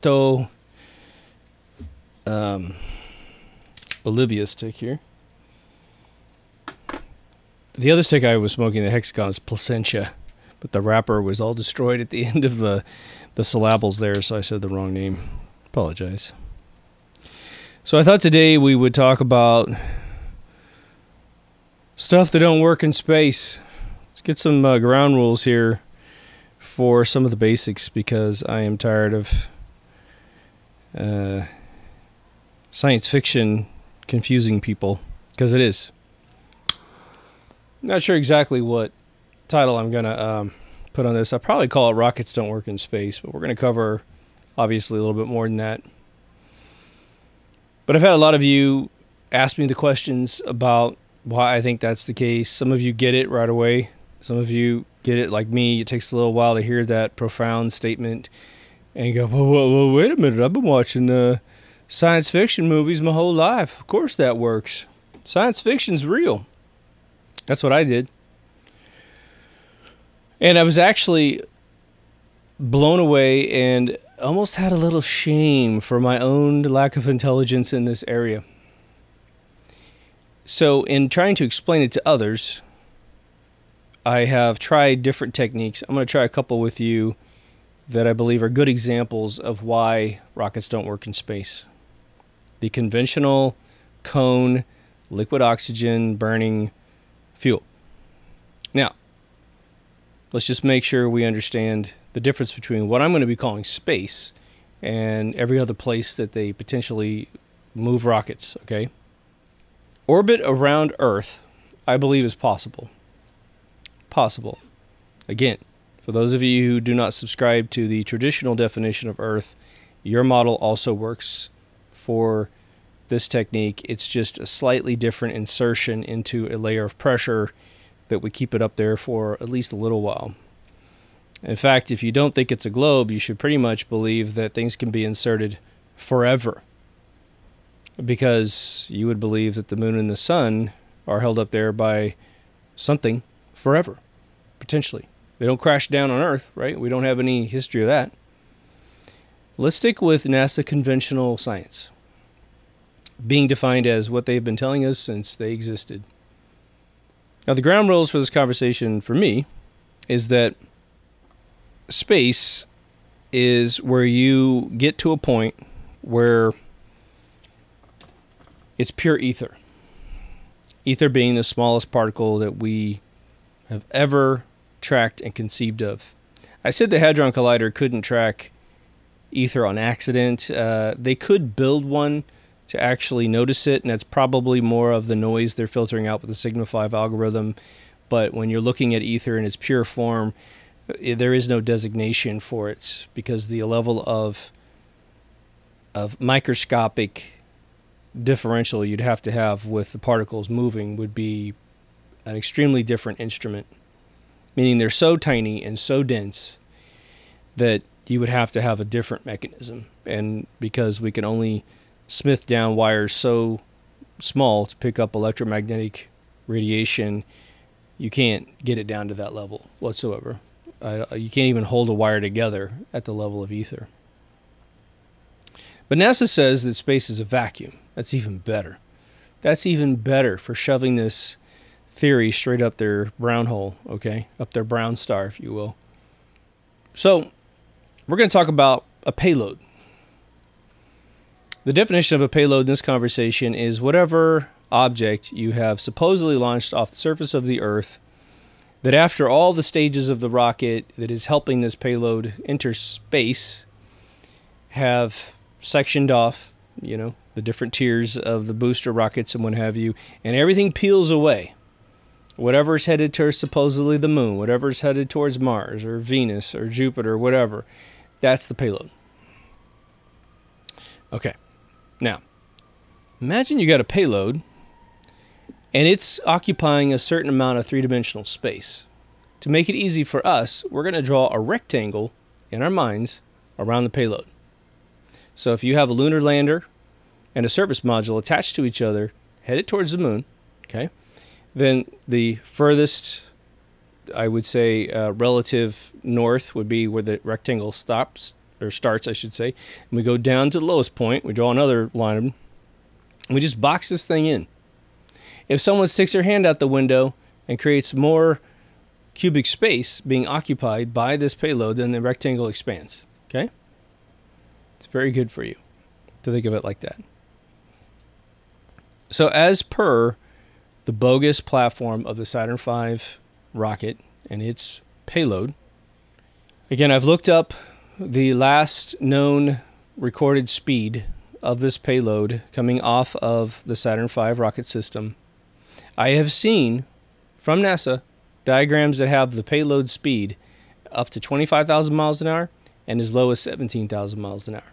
So, Olivia stick here. The other stick I was smoking, the Hexagon, is Placentia, but the wrapper was all destroyed at the end of the syllables there, so I said the wrong name. Apologize. So I thought today we would talk about stuff that don't work in space. Let's get some ground rules here for some of the basics, because I am tired of science fiction confusing people, because it is. Not sure exactly what title I'm going to put on this. I'll probably call it Rockets Don't Work in Space, but we're going to cover, obviously, a little bit more than that. But I've had a lot of you ask me the questions about why I think that's the case. Some of you get it right away. Some of you get it like me. It takes a little while to hear that profound statement and you go, whoa, wait a minute. I've been watching science fiction movies my whole life. Of course that works. Science fiction's real. That's what I did. And I was actually blown away and almost had a little shame for my own lack of intelligence in this area. So in trying to explain it to others, I have tried different techniques. I'm going to try a couple with you that I believe are good examples of why rockets don't work in space. The conventional cone, liquid oxygen burning fuel. Now, let's just make sure we understand the difference between what I'm going to be calling space and every other place that they potentially move rockets, okay? Orbit around Earth, I believe, is possible. Possible. Again, for those of you who do not subscribe to the traditional definition of Earth, your model also works for this technique. It's just a slightly different insertion into a layer of pressure that would keep it up there for at least a little while. In fact, if you don't think it's a globe, you should pretty much believe that things can be inserted forever, because you would believe that the moon and the sun are held up there by something forever, potentially. They don't crash down on Earth, right? We don't have any history of that. Let's stick with NASA conventional science, being defined as what they've been telling us since they existed. Now, the ground rules for this conversation for me is that space is where you get to a point where it's pure ether. Ether being the smallest particle that we have ever tracked and conceived of. I said the Hadron Collider couldn't track ether on accident. They could build one to actually notice it, and that's probably more of the noise they're filtering out with the Sigma 5 algorithm. But when you're looking at ether in its pure form, there is no designation for it, because the level of microscopic differential you'd have to have with the particles moving would be an extremely different instrument, meaning they're so tiny and so dense that you would have to have a different mechanism. And because we can only smith down wires so small to pick up electromagnetic radiation, you can't get it down to that level whatsoever. You can't even hold a wire together at the level of ether. But NASA says that space is a vacuum. That's even better. That's even better for shoving this theory straight up their brown hole, okay? Up their brown star, if you will. So, we're going to talk about a payload. The definition of a payload in this conversation is whatever object you have supposedly launched off the surface of the Earth, that after all the stages of the rocket that is helping this payload enter space have sectioned off, you know, the different tiers of the booster rockets and what have you, and everything peels away. Whatever's headed towards supposedly the moon, whatever's headed towards Mars or Venus or Jupiter, whatever, that's the payload. Okay. Now, imagine you got a payload and it's occupying a certain amount of three-dimensional space. To make it easy for us, we're going to draw a rectangle in our minds around the payload. So if you have a lunar lander and a service module attached to each other, headed towards the moon, okay, then the furthest, I would say, relative north would be where the rectangle stops or starts, I should say. And we go down to the lowest point. We draw another line, and we just box this thing in. If someone sticks their hand out the window and creates more cubic space being occupied by this payload, then the rectangle expands. Okay? It's very good for you to think of it like that. So as per the bogus platform of the Saturn V rocket and its payload, again, I've looked up the last known recorded speed of this payload coming off of the Saturn V rocket system. I have seen from NASA diagrams that have the payload speed up to 25,000 miles an hour and as low as 17,000 miles an hour.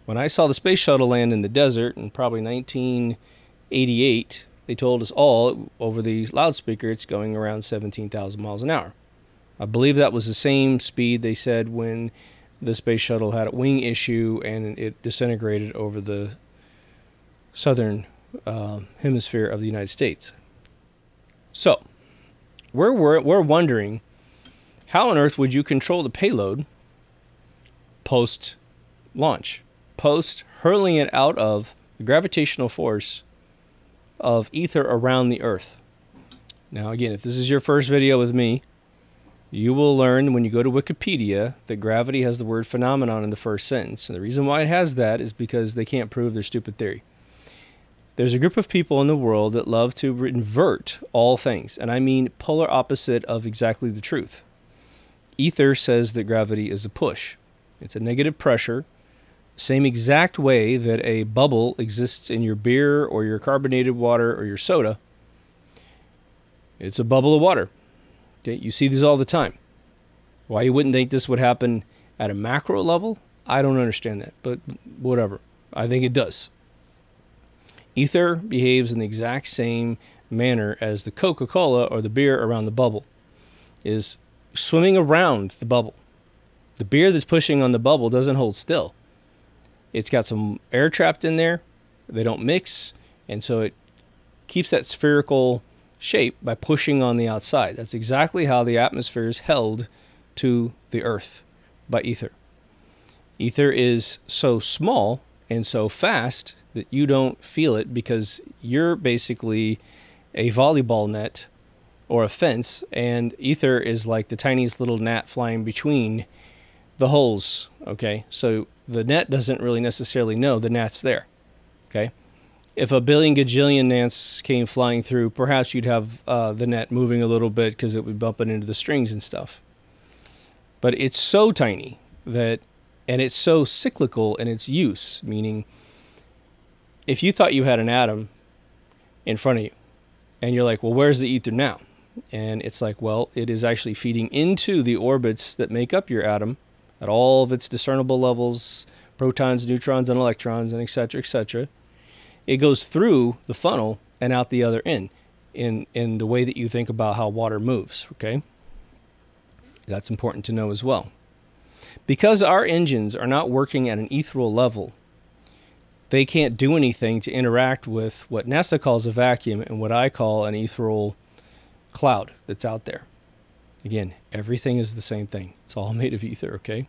When I saw the space shuttle land in the desert in probably 1988, they told us all over the loudspeaker it's going around 17,000 miles an hour. I believe that was the same speed they said when the space shuttle had a wing issue and it disintegrated over the southern hemisphere of the United States. So, we're wondering, how on earth would you control the payload post-launch, post-hurling it out of the gravitational force of ether around the Earth? Now, again, if this is your first video with me, you will learn when you go to Wikipedia that gravity has the word phenomenon in the first sentence. And the reason why it has that is because they can't prove their stupid theory. There's a group of people in the world that love to invert all things, and I mean polar opposite of exactly the truth. Ether says that gravity is a push. It's a negative pressure, same exact way that a bubble exists in your beer or your carbonated water or your soda. It's a bubble of water. Okay? You see these all the time. Why you wouldn't think this would happen at a macro level, I don't understand that, but whatever. I think it does. Ether behaves in the exact same manner as the Coca-Cola or the beer around the bubble, is swimming around the bubble. The beer that's pushing on the bubble doesn't hold still. It's got some air trapped in there. They don't mix, and so it keeps that spherical shape by pushing on the outside. That's exactly how the atmosphere is held to the Earth by ether. Ether is so small and so fast that you don't feel it because you're basically a volleyball net or a fence, and ether is like the tiniest little gnat flying between the holes, okay? So the net doesn't really necessarily know the gnat's there, okay? If a billion gajillion gnats came flying through, perhaps you'd have the net moving a little bit because it would bump it into the strings and stuff. But it's so tiny that, and it's so cyclical in its use, meaning if you thought you had an atom in front of you and you're like, well, where's the ether now? And it's like, well, it is actually feeding into the orbits that make up your atom at all of its discernible levels, protons, neutrons, and electrons, and et cetera, et cetera. It goes through the funnel and out the other end in the way that you think about how water moves, okay? That's important to know as well. Because our engines are not working at an ethereal level, they can't do anything to interact with what NASA calls a vacuum and what I call an ethereal cloud that's out there. Again, everything is the same thing. It's all made of ether, okay?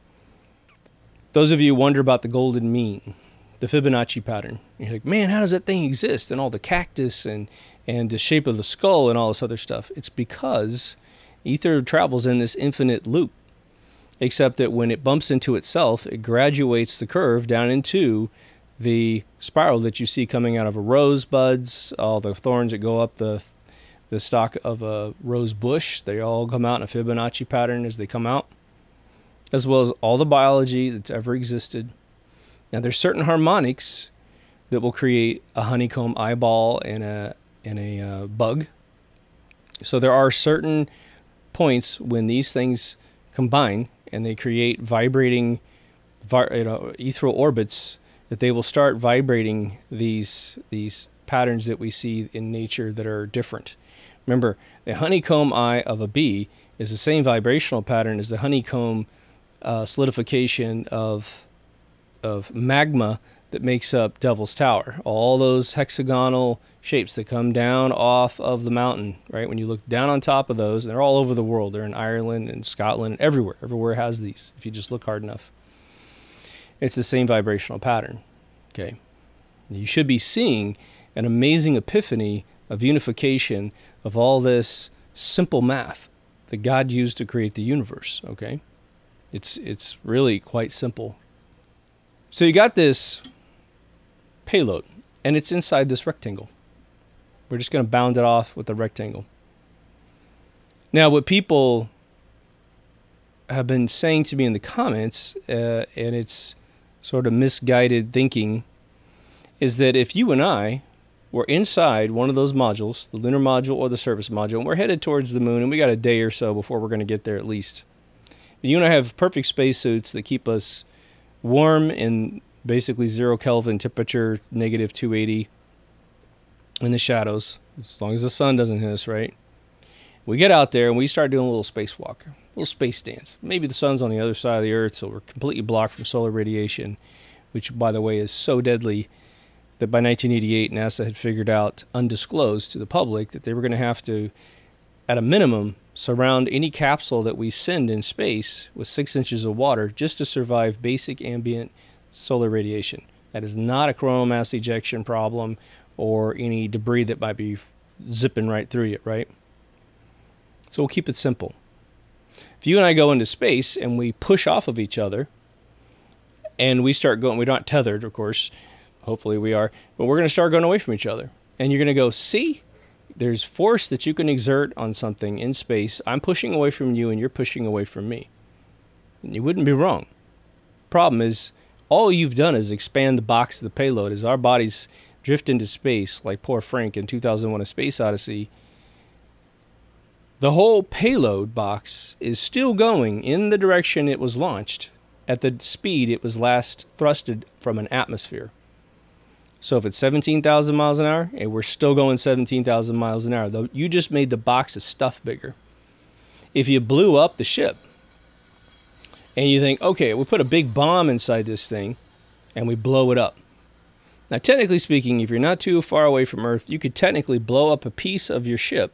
Those of you who wonder about the golden mean, the Fibonacci pattern. You're like, man, how does that thing exist? And all the cactus and the shape of the skull and all this other stuff. It's because ether travels in this infinite loop, except that when it bumps into itself, it graduates the curve down into the spiral that you see coming out of a rose buds, all the thorns that go up the stalk of a rose bush. They all come out in a Fibonacci pattern as they come out, as well as all the biology that's ever existed. Now, there's certain harmonics that will create a honeycomb eyeball and a bug. So there are certain points when these things combine and they create vibrating ethereal orbits that they will start vibrating these patterns that we see in nature that are different. Remember, the honeycomb eye of a bee is the same vibrational pattern as the honeycomb solidification of magma that makes up Devil's Tower. All those hexagonal shapes that come down off of the mountain, right? When you look down on top of those, they're all over the world. They're in Ireland and Scotland and everywhere. Everywhere has these, if you just look hard enough. it's the same vibrational pattern. Okay, you should be seeing an amazing epiphany of unification of all this simple math that God used to create the universe. Okay, it's really quite simple. So you got this payload, and it's inside this rectangle. We're just going to bound it off with a rectangle. Now, what people have been saying to me in the comments, and it's sort of misguided thinking, is that if you and I were inside one of those modules, the lunar module or the surface module, and we're headed towards the moon, and we got a day or so before we're going to get there at least. You and I have perfect spacesuits that keep us warm in basically 0 Kelvin temperature, negative 280 in the shadows, as long as the sun doesn't hit us, right? We get out there and we start doing a little spacewalk, a little space dance. Maybe the sun's on the other side of the Earth, so we're completely blocked from solar radiation, which, by the way, is so deadly that by 1988, NASA had figured out, undisclosed to the public, that they were going to have to, at a minimum, surround any capsule that we send in space with 6 inches of water just to survive basic ambient solar radiation. That is not a coronal mass ejection problem or any debris that might be zipping right through you, right? So we'll keep it simple. If you and I go into space and we push off of each other and we start going, we're not tethered, of course, hopefully we are, but we're going to start going away from each other. And you're going to go, see, there's force that you can exert on something in space. I'm pushing away from you and you're pushing away from me. And you wouldn't be wrong. Problem is, all you've done is expand the box of the payload. As our bodies drift into space, like poor Frank in 2001: A Space Odyssey, the whole payload box is still going in the direction it was launched at the speed it was last thrusted from an atmosphere. So if it's 17,000 miles an hour, and we're still going 17,000 miles an hour, though you just made the box of stuff bigger. If you blew up the ship and you think, okay, we put a big bomb inside this thing and we blow it up. Now, technically speaking, if you're not too far away from Earth, you could technically blow up a piece of your ship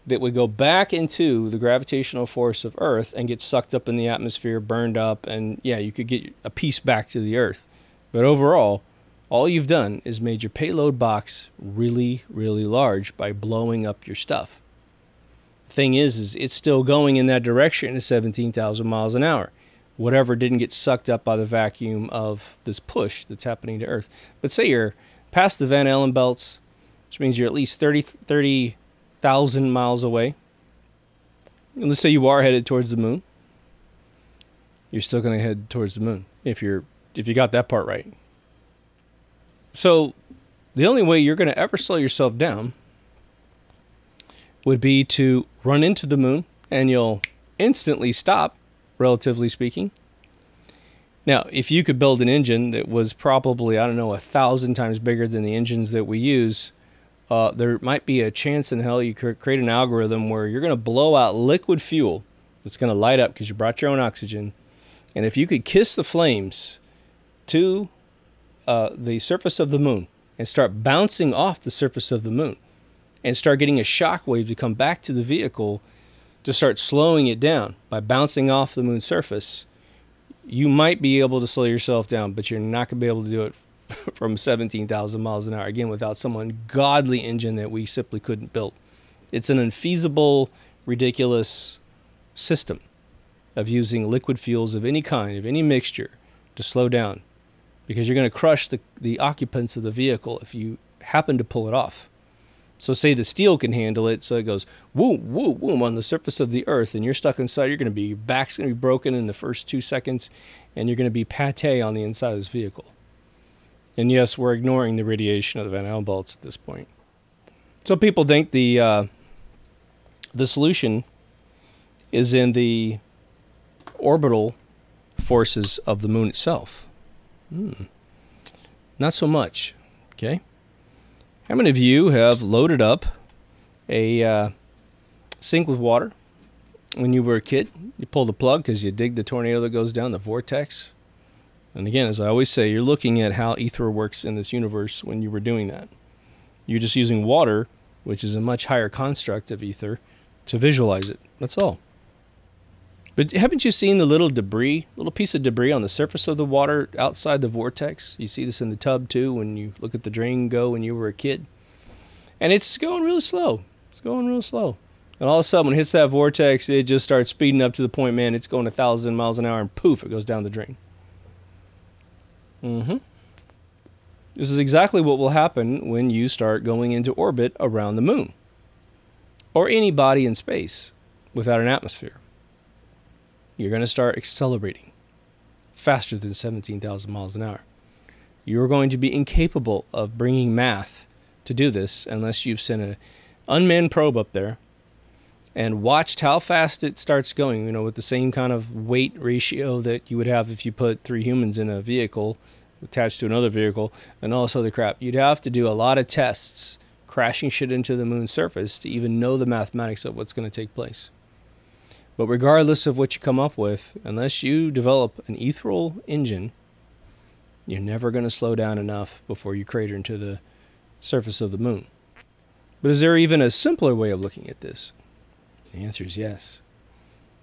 that would go back into the gravitational force of Earth and get sucked up in the atmosphere, burned up, and yeah, you could get a piece back to the Earth. But overall, all you've done is made your payload box really, really large by blowing up your stuff. The thing is it's still going in that direction at 17,000 miles an hour. Whatever didn't get sucked up by the vacuum of this push that's happening to Earth. But say you're past the Van Allen belts, which means you're at least 30,000 miles away. And let's say you are headed towards the moon. You're still going to head towards the moon if you got that part right. So the only way you're going to ever slow yourself down would be to run into the moon, and you'll instantly stop, relatively speaking. Now, if you could build an engine that was probably, I don't know, 1,000 times bigger than the engines that we use, there might be a chance in hell you could create an algorithm where you're going to blow out liquid fuel that's going to light up because you brought your own oxygen. And if you could kiss the flames to the surface of the moon and start bouncing off the surface of the moon and start getting a shock wave to come back to the vehicle to start slowing it down by bouncing off the moon's surface, you might be able to slow yourself down, but you're not going to be able to do it from 17,000 miles an hour, again, without some ungodly engine that we simply couldn't build. It's an unfeasible, ridiculous system of using liquid fuels of any kind, of any mixture, to slow down, because you're going to crush the occupants of the vehicle if you happen to pull it off. So say the steel can handle it, so it goes whoom, whoom, whoom on the surface of the Earth, and you're stuck inside. Your back's going to be broken in the first 2 seconds, and you're going to be pate on the inside of this vehicle. And yes, we're ignoring the radiation of the Van Allen belts at this point. So people think the solution is in the orbital forces of the moon itself. Not so much. Okay. How many of you have loaded up a sink with water when you were a kid? You pull the plug because you dig the tornado that goes down, the vortex. And again, as I always say, you're looking at how ether works in this universe when you were doing that. You're just using water, which is a much higher construct of ether, to visualize it. That's all. But haven't you seen the little piece of debris on the surface of the water outside the vortex? You see this in the tub too when you look at the drain go when you were a kid. And it's going really slow. It's going real slow. And all of a sudden when it hits that vortex, it just starts speeding up to the point, man, it's going 1,000 miles an hour and poof, it goes down the drain. This is exactly what will happen when you start going into orbit around the moon or any body in space without an atmosphere. You're going to start accelerating faster than 17,000 miles an hour. You're going to be incapable of bringing math to do this unless you've sent an unmanned probe up there and watched how fast it starts going, you know, with the same kind of weight ratio that you would have if you put 3 humans in a vehicle attached to another vehicle and all this other crap. You'd have to do a lot of tests crashing shit into the moon's surface to even know the mathematics of what's going to take place. But regardless of what you come up with, unless you develop an ethereal engine, you're never going to slow down enough before you crater into the surface of the moon. But is there even a simpler way of looking at this? The answer is yes.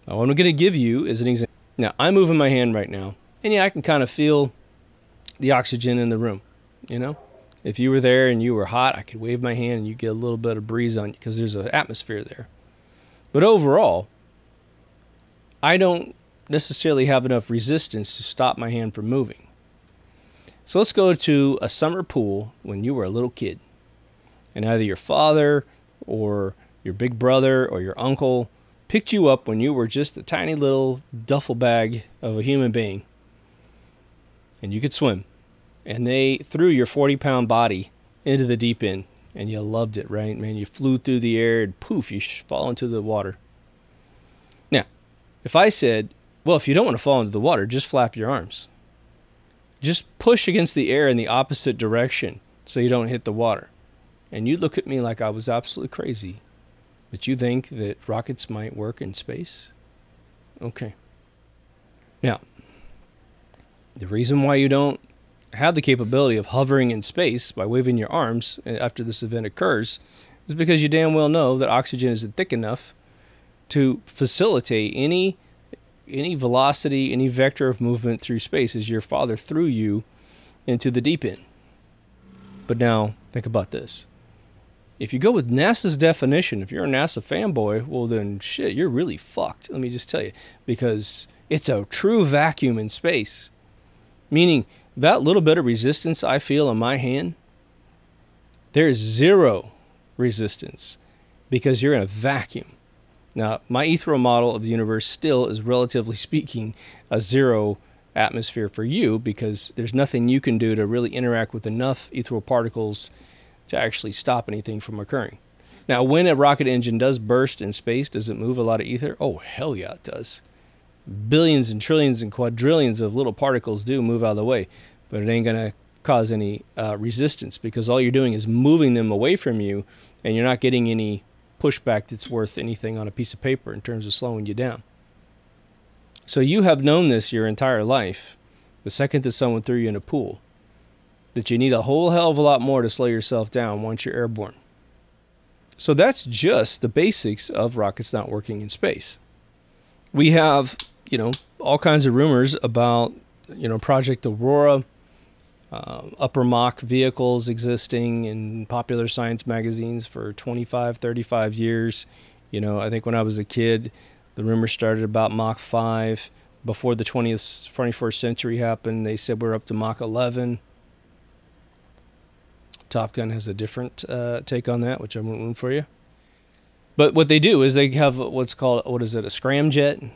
Now, what I'm going to give you is an example. Now, I'm moving my hand right now, and yeah, I can kind of feel the oxygen in the room, you know? If you were there and you were hot, I could wave my hand and you get a little bit of breeze on you because there's an atmosphere there. But overall, I don't necessarily have enough resistance to stop my hand from moving. So let's go to a summer pool when you were a little kid. And either your father or your big brother or your uncle picked you up when you were just a tiny little duffel bag of a human being. And you could swim. And they threw your 40-pound body into the deep end. And you loved it, right? Man, you flew through the air and poof, you fall into the water. Now, if I said, well, if you don't want to fall into the water, just flap your arms. Just push against the air in the opposite direction so you don't hit the water. And you look at me like I was absolutely crazy. But you think that rockets might work in space? Okay. Now, the reason why you don't have the capability of hovering in space by waving your arms after this event occurs is because you damn well know that oxygen isn't thick enough to facilitate any velocity, any vector of movement through space as your father threw you into the deep end. But now, think about this. If you go with NASA's definition, if you're a NASA fanboy, well then shit, you're really fucked. Let me just tell you. Because it's a true vacuum in space. Meaning, that little bit of resistance I feel in my hand, there is zero resistance because you're in a vacuum. Now, my ethereal model of the universe still is, relatively speaking, a zero atmosphere for you because there's nothing you can do to really interact with enough ethereal particles to actually stop anything from occurring. Now, when a rocket engine does burst in space, does it move a lot of ether? Oh, hell yeah, it does. Billions and trillions and quadrillions of little particles do move out of the way, but it ain't going to cause any resistance because all you're doing is moving them away from you and you're not getting any pushback that's worth anything on a piece of paper in terms of slowing you down. So you have known this your entire life, the second that someone threw you in a pool, that you need a whole hell of a lot more to slow yourself down once you're airborne. So that's just the basics of rockets not working in space. We have, all kinds of rumors about, Project Aurora, upper Mach vehicles existing in popular science magazines for 25, 35 years. I think when I was a kid, the rumors started about Mach 5. Before the 21st century happened, they said we're up to Mach 11. Top Gun has a different take on that, which I won't ruin for you. But what they do is they have what's called, a scramjet,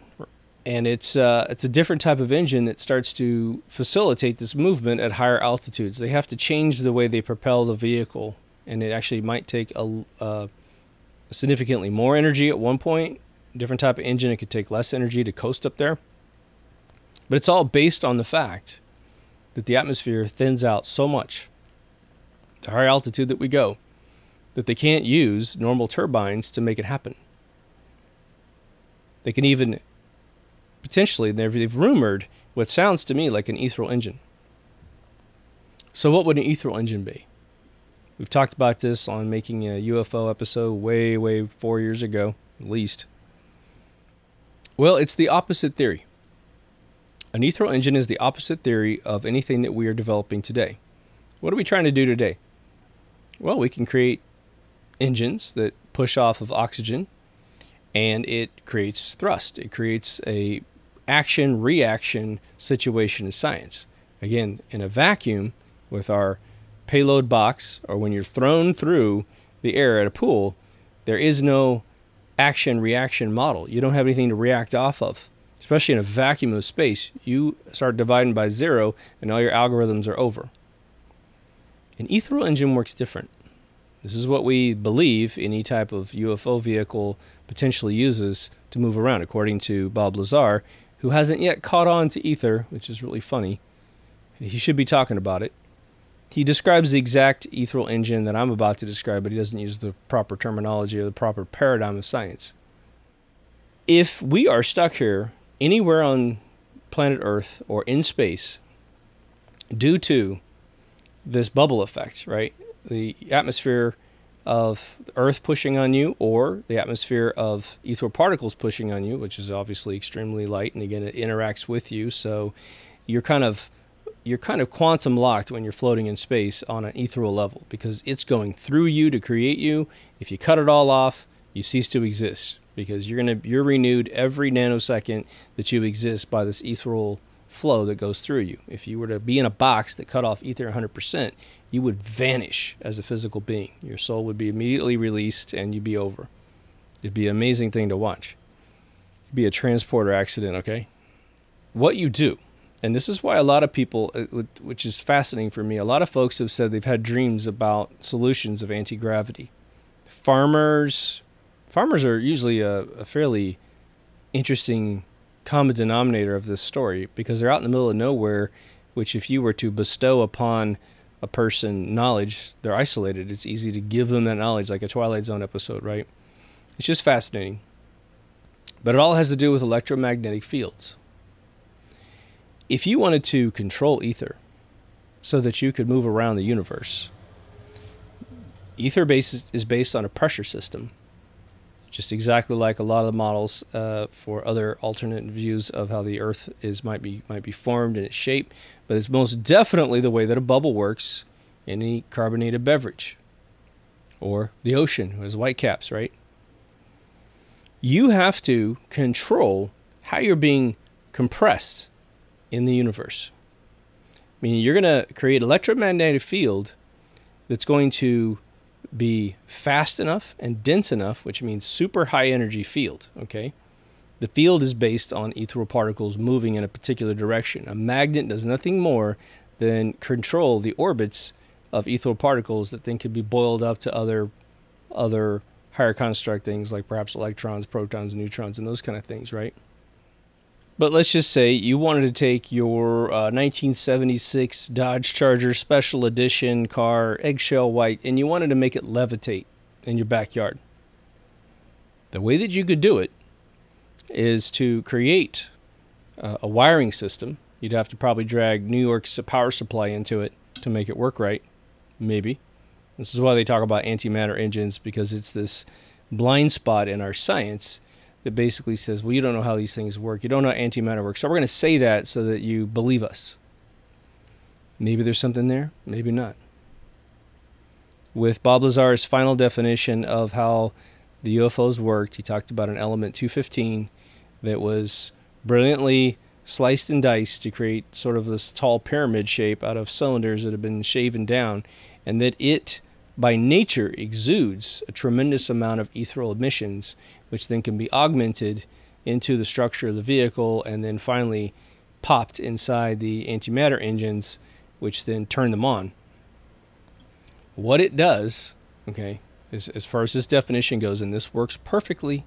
and it's a different type of engine that starts to facilitate this movement at higher altitudes. They have to change the way they propel the vehicle, and it actually might take a significantly more energy at one point. A different type of engine, it could take less energy to coast up there. But it's all based on the fact that the atmosphere thins out so much, the higher altitude that we go, that they can't use normal turbines to make it happen. They can even potentially, they've rumored what sounds to me like an ethereal engine. So what would an ethereal engine be? We've talked about this on making a UFO episode way 4 years ago, at least. Well, it's the opposite theory. An ethereal engine is the opposite theory of anything that we are developing today. What are we trying to do today? Well, we can create engines that push off of oxygen, and it creates thrust. It creates a action-reaction situation in science. Again, in a vacuum with our payload box, or when you're thrown through the air at a pool, there is no action-reaction model. You don't have anything to react off of. Especially in a vacuum of space, you start dividing by zero and all your algorithms are over. An ethereal engine works different. This is what we believe any type of UFO vehicle potentially uses to move around, according to Bob Lazar, who hasn't yet caught on to ether, which is really funny. He should be talking about it. He describes the exact ethereal engine that I'm about to describe, but he doesn't use the proper terminology or the proper paradigm of science. If we are stuck here anywhere on planet Earth or in space due to this bubble effect, right? The atmosphere of Earth pushing on you, or the atmosphere of ethereal particles pushing on you, which is obviously extremely light, and again, it interacts with you, so you're kind of quantum locked when you're floating in space on an ethereal level, because it's going through you to create you. If you cut it all off, you cease to exist, because you're renewed every nanosecond that you exist by this ethereal flow that goes through you. If you were to be in a box that cut off ether 100%, you would vanish as a physical being. Your soul would be immediately released and you'd be over. It'd be an amazing thing to watch. It'd be a transporter accident, okay? What you do, and this is why a lot of people, which is fascinating for me, a lot of folks have said they've had dreams about solutions of anti-gravity. Farmers are usually a fairly interesting common denominator of this story, because they're out in the middle of nowhere, which if you were to bestow upon a person knowledge, they're isolated. It's easy to give them that knowledge, like a Twilight Zone episode, right? It's just fascinating. But it all has to do with electromagnetic fields. If you wanted to control ether so that you could move around the universe, ether is based on a pressure system, just exactly like a lot of the models for other alternate views of how the Earth might be formed in its shape, but it's most definitely the way that a bubble works in any carbonated beverage, or the ocean, who has white caps, right? You have to control how you're being compressed in the universe. Meaning you're going to create an electromagnetic field that's going to be fast enough and dense enough, which means super high energy field, okay? The field is based on ethereal particles moving in a particular direction. A magnet does nothing more than control the orbits of ethereal particles that then could be boiled up to other higher construct things, like perhaps electrons, protons, neutrons, and those kind of things, right? But let's just say you wanted to take your 1976 Dodge Charger Special Edition car, eggshell white, and you wanted to make it levitate in your backyard. The way that you could do it is to create a wiring system. You'd have to probably drag New York's power supply into it to make it work right, maybe. This is why they talk about antimatter engines, because it's this blind spot in our science that basically says, well, you don't know how these things work. You don't know how antimatter works. So we're going to say that so that you believe us. Maybe there's something there, maybe not. With Bob Lazar's final definition of how the UFOs worked, he talked about an element 215 that was brilliantly sliced and diced to create sort of this tall pyramid shape out of cylinders that have been shaven down, and that it, by nature, exudes a tremendous amount of ethereal emissions, which then can be augmented into the structure of the vehicle and then finally popped inside the antimatter engines, which then turn them on. What it does, okay, as far as this definition goes, and this works perfectly,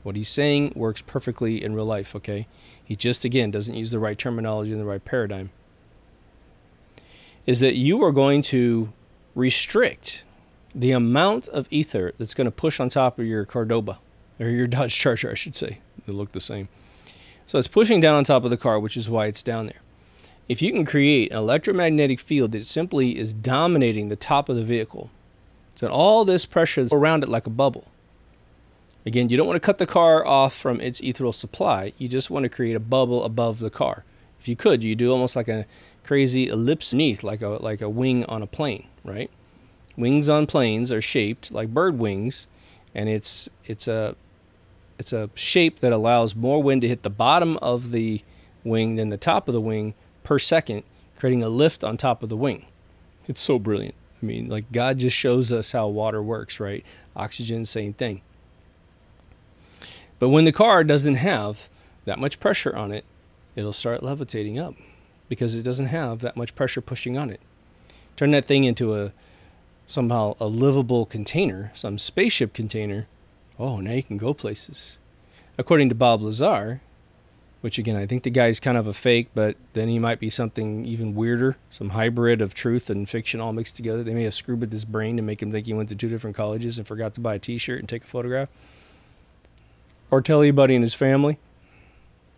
what he's saying works perfectly in real life, okay? He just, again, doesn't use the right terminology and the right paradigm, is that you are going to restrict the amount of ether that's going to push on top of your Cordoba, or your Dodge Charger, I should say. They look the same. So it's pushing down on top of the car, which is why it's down there. If you can create an electromagnetic field that simply is dominating the top of the vehicle, so all this pressure is around it like a bubble, Again, you don't want to cut the car off from its ethereal supply. You just want to create a bubble above the car. If you could, you do almost like a crazy ellipse beneath, like a wing on a plane, right? Wings on planes are shaped like bird wings, and it's a shape that allows more wind to hit the bottom of the wing than the top of the wing per second, creating a lift on top of the wing. It's so brilliant. I mean, like, God just shows us how water works, right? Oxygen, same thing. But when the car doesn't have that much pressure on it, it'll start levitating up because it doesn't have that much pressure pushing on it. Turn that thing into somehow a livable container, some spaceship container. Oh, now you can go places. According to Bob Lazar, which again, I think the guy's kind of a fake, but then he might be something even weirder, some hybrid of truth and fiction all mixed together. They may have screwed with his brain to make him think he went to 2 different colleges and forgot to buy a t-shirt and take a photograph. Or tell anybody in his family.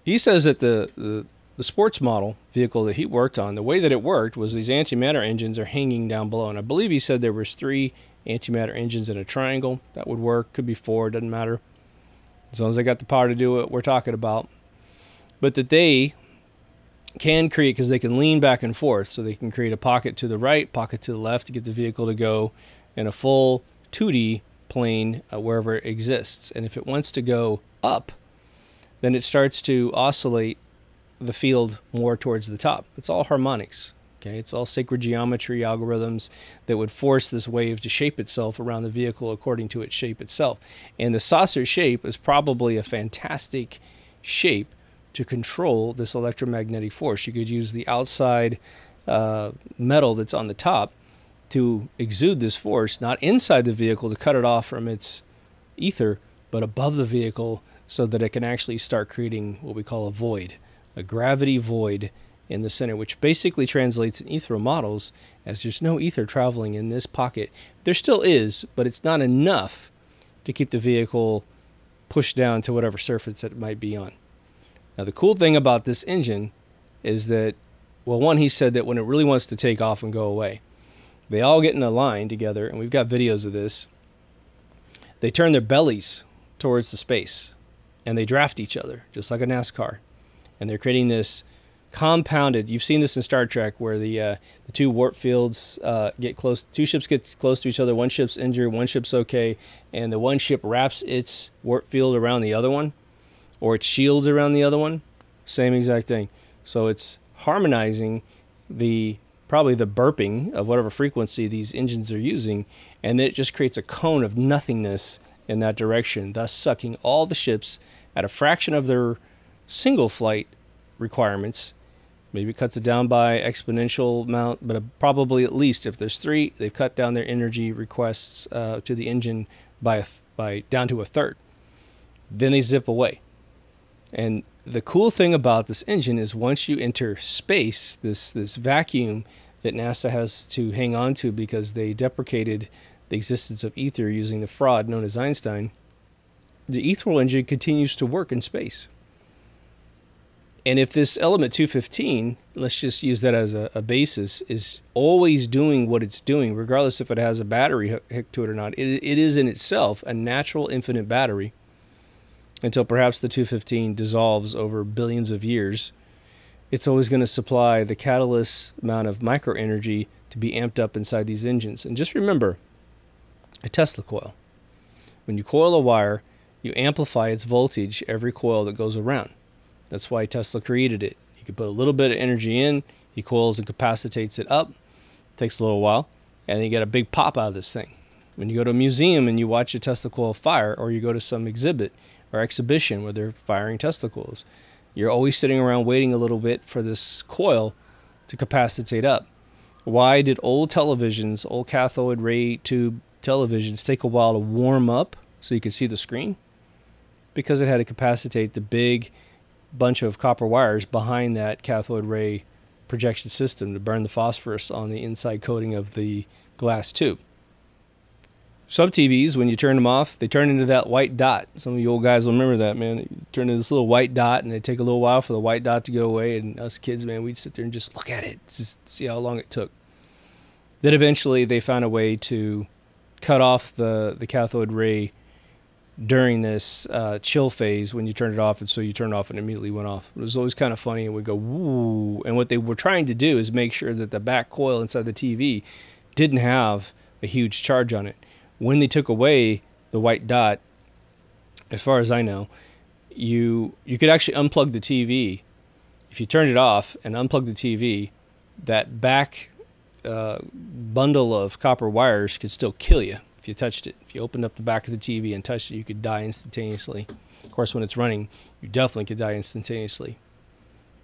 He says that the sports model vehicle that he worked on, the way that it worked was these antimatter engines are hanging down below. And I believe he said there was 3 antimatter engines in a triangle. That would work. Could be 4. Doesn't matter. As long as they got the power to do what we're talking about. But that they can create, because they can lean back and forth, so they can create a pocket to the right, pocket to the left to get the vehicle to go in a full 2D plane wherever it exists. And if it wants to go up, then it starts to oscillate the field more towards the top. It's all harmonics. Okay, it's all sacred geometry algorithms that would force this wave to shape itself around the vehicle according to its shape itself. And the saucer shape is probably a fantastic shape to control this electromagnetic force. You could use the outside metal that's on the top to exude this force, not inside the vehicle to cut it off from its ether, but above the vehicle so that it can actually start creating what we call a void, a gravity void in the center, which basically translates in ethereal models as there's no ether traveling in this pocket. There still is, but it's not enough to keep the vehicle pushed down to whatever surface it might be on. Now, the cool thing about this engine is that, well, one, he said that when it really wants to take off and go away, they all get in a line together, and we've got videos of this. They turn their bellies towards the space, and they draft each other, just like a NASCAR. And they're creating this compounded, you've seen this in Star Trek, where the 2 warp fields get close, 2 ships get close to each other, one ship's injured, one ship's okay, and the one ship wraps its warp field around the other one, or its shields around the other one. Same exact thing. So it's harmonizing probably the burping of whatever frequency these engines are using, and then it just creates a cone of nothingness in that direction, thus sucking all the ships at a fraction of their single flight requirements. Maybe it cuts it down by exponential amount, but probably at least if there's 3, they've cut down their energy requests to the engine by down to a third. Then they zip away. And the cool thing about this engine is once you enter space, this vacuum that NASA has to hang on to because they deprecated the existence of ether using the fraud known as Einstein, the ethereal engine continues to work in space. And if this element 215, let's just use that as a basis, is always doing what it's doing, regardless if it has a battery hooked to it or not, it is in itself a natural infinite battery until perhaps the 215 dissolves over billions of years. It's always going to supply the catalyst amount of microenergy to be amped up inside these engines. And just remember, a Tesla coil. When you coil a wire, you amplify its voltage every coil that goes around. That's why Tesla created it. You can put a little bit of energy in, he coils and capacitates it up. Takes a little while, and then you get a big pop out of this thing. When you go to a museum and you watch a Tesla coil fire, or you go to some exhibit or exhibition where they're firing Tesla coils, you're always sitting around waiting a little bit for this coil to capacitate up. Why did old televisions, old cathode ray tube televisions, take a while to warm up so you could see the screen? Because it had to capacitate the big bunch of copper wires behind that cathode ray projection system to burn the phosphorus on the inside coating of the glass tube. Some TVs, when you turn them off, they turn into that white dot. Some of you old guys will remember that, man. They turn into this little white dot, and they take a little while for the white dot to go away. And us kids, man, we'd sit there and just look at it, just see how long it took. Then eventually they found a way to cut off the cathode ray during this chill phase when you turned it off, and so you turned it off and immediately went off. It was always kind of funny, and we'd go, woo. And what they were trying to do is make sure that the back coil inside the TV didn't have a huge charge on it. When they took away the white dot, as far as I know, you could actually unplug the TV. If you turned it off and unplugged the TV, that back bundle of copper wires could still kill you if you touched it. If you opened up the back of the TV and touched it, you could die instantaneously. Of course, when it's running, you definitely could die instantaneously.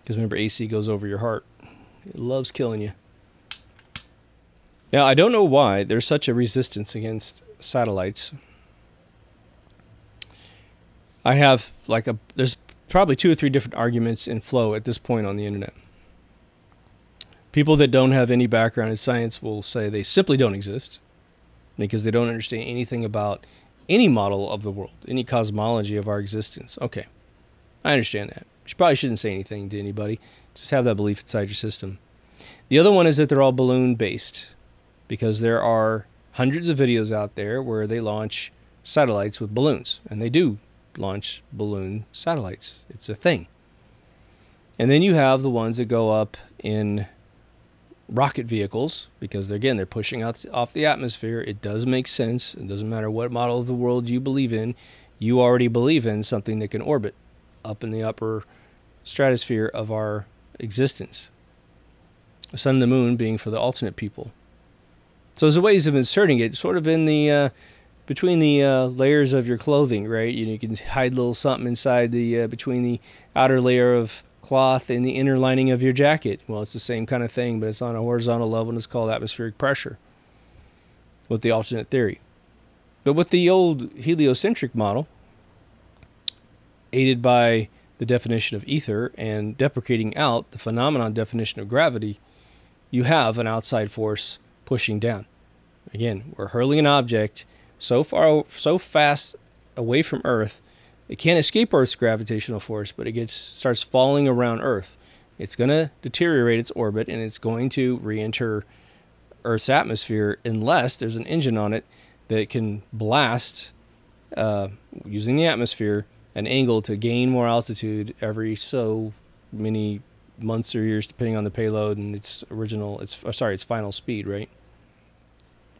Because remember, AC goes over your heart. It loves killing you. Now, I don't know why there's such a resistance against satellites. I have there's probably 2 or 3 different arguments in flow at this point on the internet. People that don't have any background in science will say they simply don't exist because they don't understand anything about any model of the world, any cosmology of our existence. Okay, I understand that. You probably shouldn't say anything to anybody. Just have that belief inside your system. The other one is that they're all balloon-based because there are hundreds of videos out there where they launch satellites with balloons, and they do launch balloon satellites. It's a thing. And then you have the ones that go up in rocket vehicles because they're pushing out off the atmosphere. It does make sense. It doesn't matter what model of the world you believe in. You already believe in something that can orbit up in the upper stratosphere of our existence. The sun and the moon being for the alternate people. So there's ways of inserting it sort of in the between the layers of your clothing, right? You can hide a little something inside the between the outer layer of cloth and the inner lining of your jacket. Well, it's the same kind of thing, but it's on a horizontal level, and it's called atmospheric pressure with the alternate theory. But with the old heliocentric model, aided by the definition of ether and deprecating out the phenomenon definition of gravity, you have an outside force pushing down. Again, we're hurling an object so fast away from Earth, it can't escape Earth's gravitational force, but it starts falling around Earth. It's going to deteriorate its orbit, and it's going to re-enter Earth's atmosphere unless there's an engine on it that can blast, using the atmosphere, an angle to gain more altitude every so many months or years, depending on the payload and its final speed, right?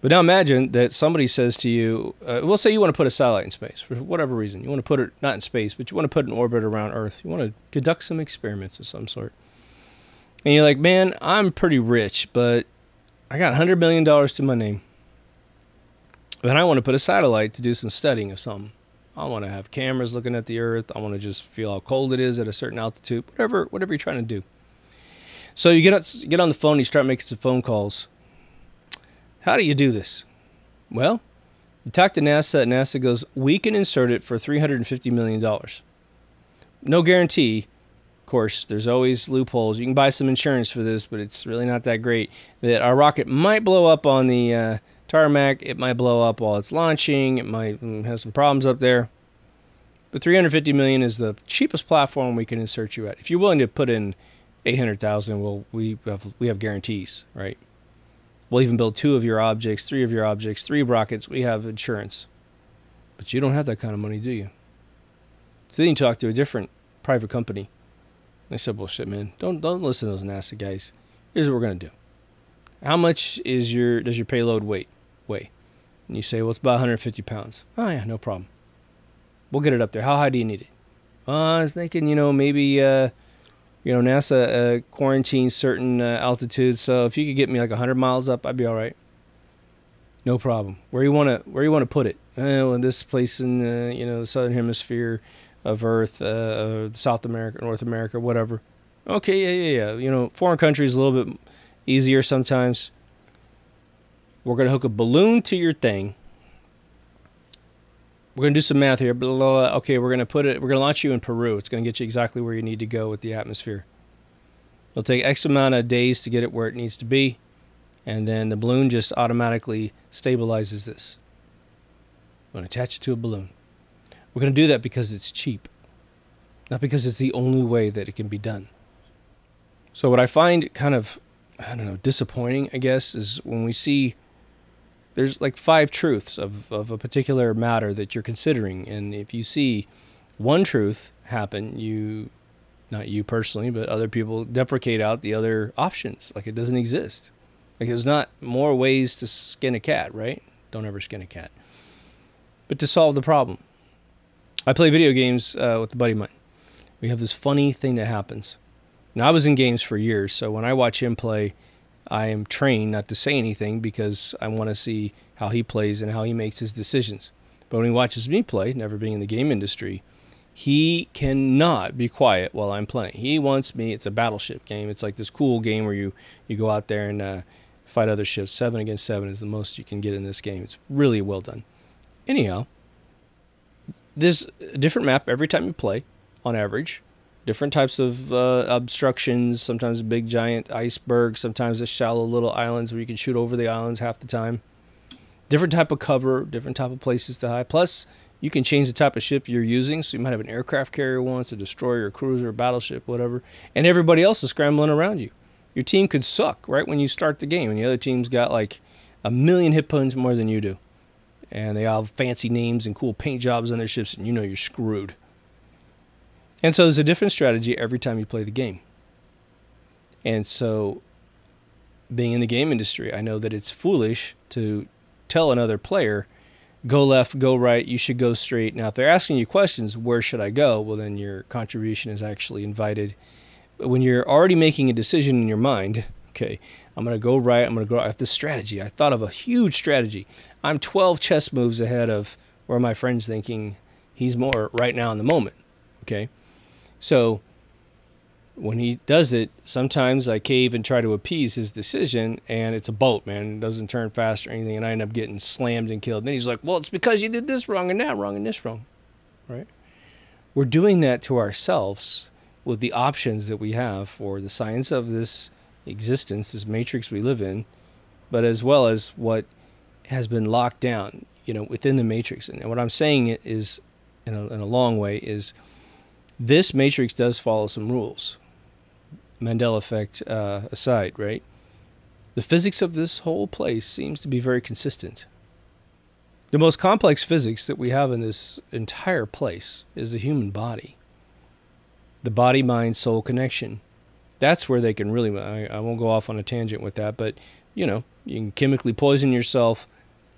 But now imagine that somebody says to you, we'll say you want to put a satellite in space for whatever reason. You want to put it, not in space, but you want to put it in orbit around Earth. You want to conduct some experiments of some sort. And you're like, man, I'm pretty rich, but I got $100 million to my name. And I want to put a satellite to do some studying of something. I want to have cameras looking at the Earth. I want to just feel how cold it is at a certain altitude, whatever you're trying to do. So you get on the phone, you start making some phone calls. How do you do this? Well, you talk to NASA, and NASA goes, we can insert it for $350 million. No guarantee. Of course, there's always loopholes. You can buy some insurance for this, but it's really not that great. That our rocket might blow up on the tarmac. It might blow up while it's launching. It might have some problems up there. But $350 million is the cheapest platform we can insert you at. If you're willing to put in $800,000, well, we have guarantees, right? We'll even build 2 of your objects, 3 of your objects, 3 rockets. We have insurance. But you don't have that kind of money, do you? So then you talk to a different private company. They said, well, shit, man, don't listen to those NASA guys. Here's what we're going to do. How much does your payload weigh? And you say, well, it's about 150 pounds. Oh, yeah, no problem. We'll get it up there. How high do you need it? I was thinking, maybe... NASA quarantines certain altitudes, so if you could get me like 100 miles up, I'd be all right. No problem. Where you want to put it? Well, in this place in the southern hemisphere of Earth, South America, North America, whatever. Okay, yeah. Foreign countries a little bit easier sometimes. We're gonna hook a balloon to your thing. We're going to do some math here. Blah, blah, blah. Okay, we're going to launch you in Peru. It's going to get you exactly where you need to go with the atmosphere. It'll take X amount of days to get it where it needs to be, and then the balloon just automatically stabilizes this. We're going to attach it to a balloon. We're going to do that because it's cheap, not because it's the only way that it can be done. So what I find kind of, disappointing, I guess, is when we see There's like 5 truths of a particular matter that you're considering. And if you see one truth happen, not you personally, but other people deprecate out the other options. Like it doesn't exist. Like there's not more ways to skin a cat, right? Don't ever skin a cat. But to solve the problem. I play video games with a buddy of mine. We have this funny thing that happens. Now, I was in games for years, so when I watch him play, I am trained not to say anything because I want to see how he plays and how he makes his decisions. But when he watches me play, never being in the game industry, he cannot be quiet while I'm playing. He wants me. It's a battleship game. It's like this cool game where you go out there and fight other ships. 7 against 7 is the most you can get in this game. It's really well done. Anyhow, there's a different map every time you play, on average. Different types of obstructions, sometimes big giant icebergs, sometimes the shallow little islands where you can shoot over the islands half the time. Different type of cover, different type of places to hide. Plus, you can change the type of ship you're using. So you might have an aircraft carrier once, a destroyer, a cruiser, a battleship, whatever. And everybody else is scrambling around you. Your team could suck right when you start the game. And the other team's got like 1,000,000 hit points more than you do. And they all have fancy names and cool paint jobs on their ships. And you know you're screwed. And so there's a different strategy every time you play the game. And so being in the game industry, I know that it's foolish to tell another player, go left, go right, you should go straight. Now, if they're asking you questions, where should I go? Well, then your contribution is actually invited. But when you're already making a decision in your mind, okay, I'm going to go right, I'm going to go right. I have this strategy. I thought of a huge strategy. I'm 12 chess moves ahead of where my friend's thinking he's more right now in the moment, okay? So when he does it, sometimes I cave and try to appease his decision, and it's a boat, man. It doesn't turn fast or anything, and I end up getting slammed and killed. And then he's like, well, it's because you did this wrong and that wrong and this wrong, right? We're doing that to ourselves with the options that we have for the science of this existence, this matrix we live in, but as well as what has been locked down, within the matrix. And what I'm saying is, in a long way, is this matrix does follow some rules. Mandela effect aside, right? The physics of this whole place seems to be very consistent. The most complex physics that we have in this entire place is the human body. The body-mind-soul connection. That's where they can really, I won't go off on a tangent with that, but, you can chemically poison yourself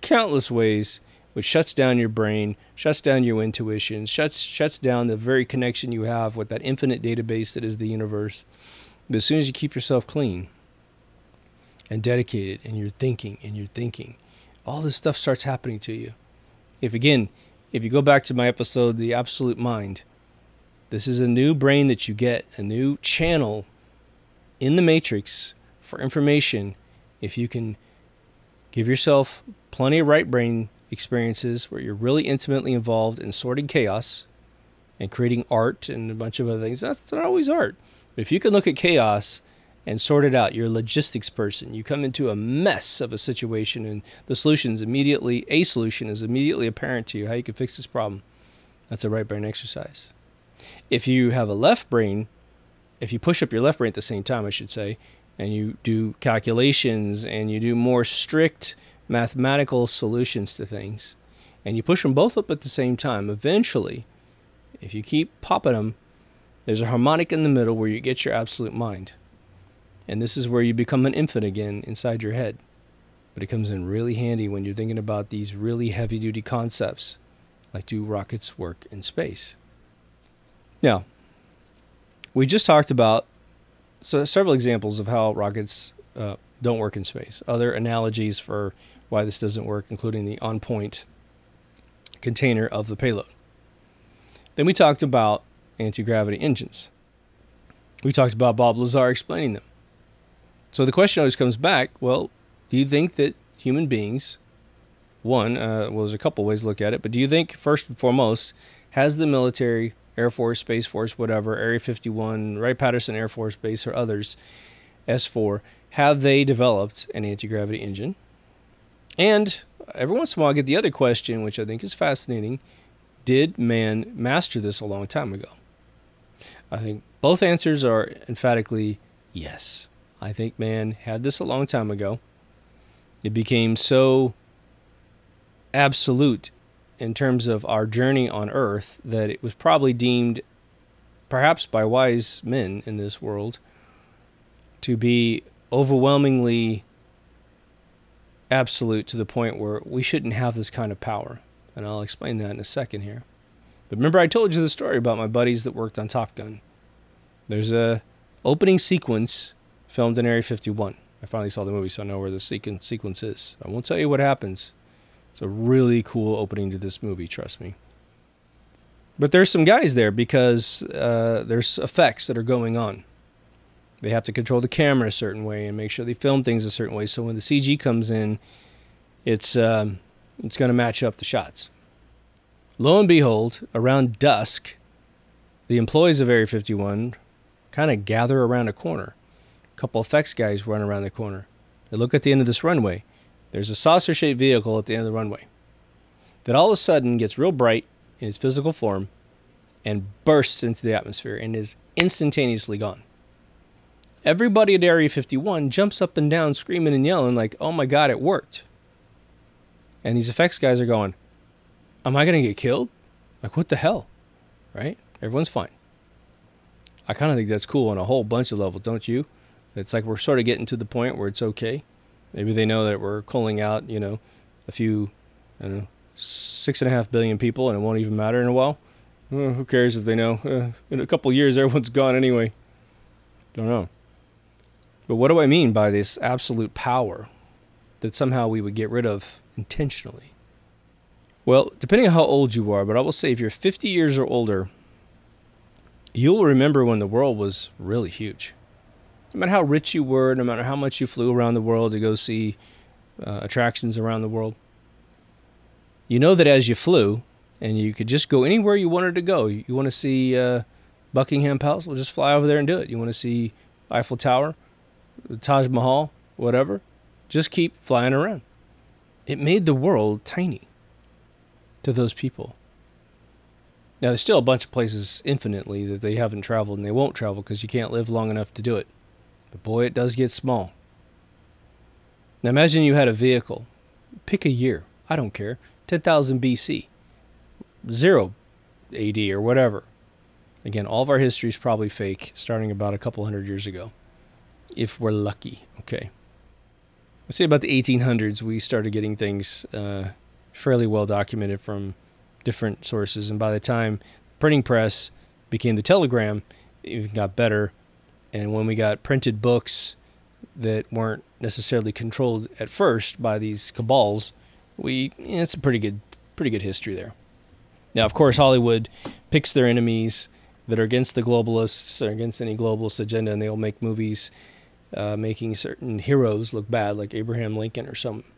countless ways, which shuts down your brain, shuts down your intuition, shuts down the very connection you have with that infinite database that is the universe. But as soon as you keep yourself clean and dedicated, and you're thinking, all this stuff starts happening to you. If you go back to my episode, The Absolute Mind, this is a new brain that you get, a new channel in the matrix for information. If you can give yourself plenty of right brain experiences where you're really intimately involved in sorting chaos and creating art and a bunch of other things. That's not always art. But if you can look at chaos and sort it out, you're a logistics person. You come into a mess of a situation and a solution is immediately apparent to you, how you can fix this problem. That's a right brain exercise. If you have a left brain, if you push up your left brain at the same time, I should say, and you do calculations and you do more strict mathematical solutions to things, and you push them both up at the same time, eventually, if you keep popping them, there's a harmonic in the middle where you get your absolute mind. And this is where you become an infant again inside your head. But it comes in really handy when you're thinking about these really heavy-duty concepts, like do rockets work in space? Now, we just talked about several examples of how rockets don't work in space. Other analogies for why this doesn't work, including the on-point container of the payload. Then we talked about anti-gravity engines. We talked about Bob Lazar explaining them. So the question always comes back, well, do you think that human beings, there's a couple ways to look at it, but do you think, first and foremost, has the military, Air Force, Space Force, whatever, Area 51, Wright-Patterson Air Force Base, or others, S4, have they developed an anti-gravity engine? And every once in a while I get the other question, which I think is fascinating. Did man master this a long time ago? I think both answers are emphatically yes. I think man had this a long time ago. It became so absolute in terms of our journey on Earth that it was probably deemed, perhaps by wise men in this world, to be overwhelmingly absolute to the point where we shouldn't have this kind of power. And I'll explain that in a second here. But remember I told you the story about my buddies that worked on Top Gun. There's a opening sequence filmed in Area 51. I finally saw the movie, so I know where the sequence is. I won't tell you what happens. It's a really cool opening to this movie, trust me. But there's some guys there because there's effects that are going on. They have to control the camera a certain way and make sure they film things a certain way. So when the CG comes in, it's going to match up the shots. Lo and behold, around dusk, the employees of Area 51 kind of gather around a corner. A couple effects guys run around the corner. They look at the end of this runway. There's a saucer-shaped vehicle at the end of the runway that all of a sudden gets real bright in its physical form and bursts into the atmosphere and is instantaneously gone. Everybody at Area 51 jumps up and down screaming and yelling like, oh my God, it worked. And these effects guys are going, am I going to get killed? Like, what the hell? Right? Everyone's fine. I kind of think that's cool on a whole bunch of levels, don't you? It's like we're sort of getting to the point where it's okay. Maybe they know that we're culling out, you know, a few, I don't know, 6.5 billion people and it won't even matter in a while. Who cares if they know? In a couple of years, everyone's gone anyway. Don't know. But what do I mean by this absolute power that somehow we would get rid of intentionally? Well, depending on how old you are, but I will say if you're 50 years or older, you'll remember when the world was really huge. No matter how rich you were, no matter how much you flew around the world to go see attractions around the world, you know that as you flew, and you could just go anywhere you wanted to go. You want to see Buckingham Palace? Well, just fly over there and do it. You want to see Eiffel Tower, the Taj Mahal, whatever? Just keep flying around. It made the world tiny to those people. Now, there's still a bunch of places infinitely that they haven't traveled and they won't travel because you can't live long enough to do it. But boy, it does get small. Now, imagine you had a vehicle. Pick a year. I don't care. 10,000 BC. 0 AD or whatever. Again, all of our history is probably fake, starting about a couple hundred years ago. If we're lucky. Okay. Let's say about the 1800s, we started getting things fairly well documented from different sources. And by the time printing press became the telegram, it got better. And when we got printed books that weren't necessarily controlled at first by these cabals, it's a pretty good history there. Now, of course, Hollywood picks their enemies that are against the globalists or against any globalist agenda, and they'll make movies making certain heroes look bad, like Abraham Lincoln or something,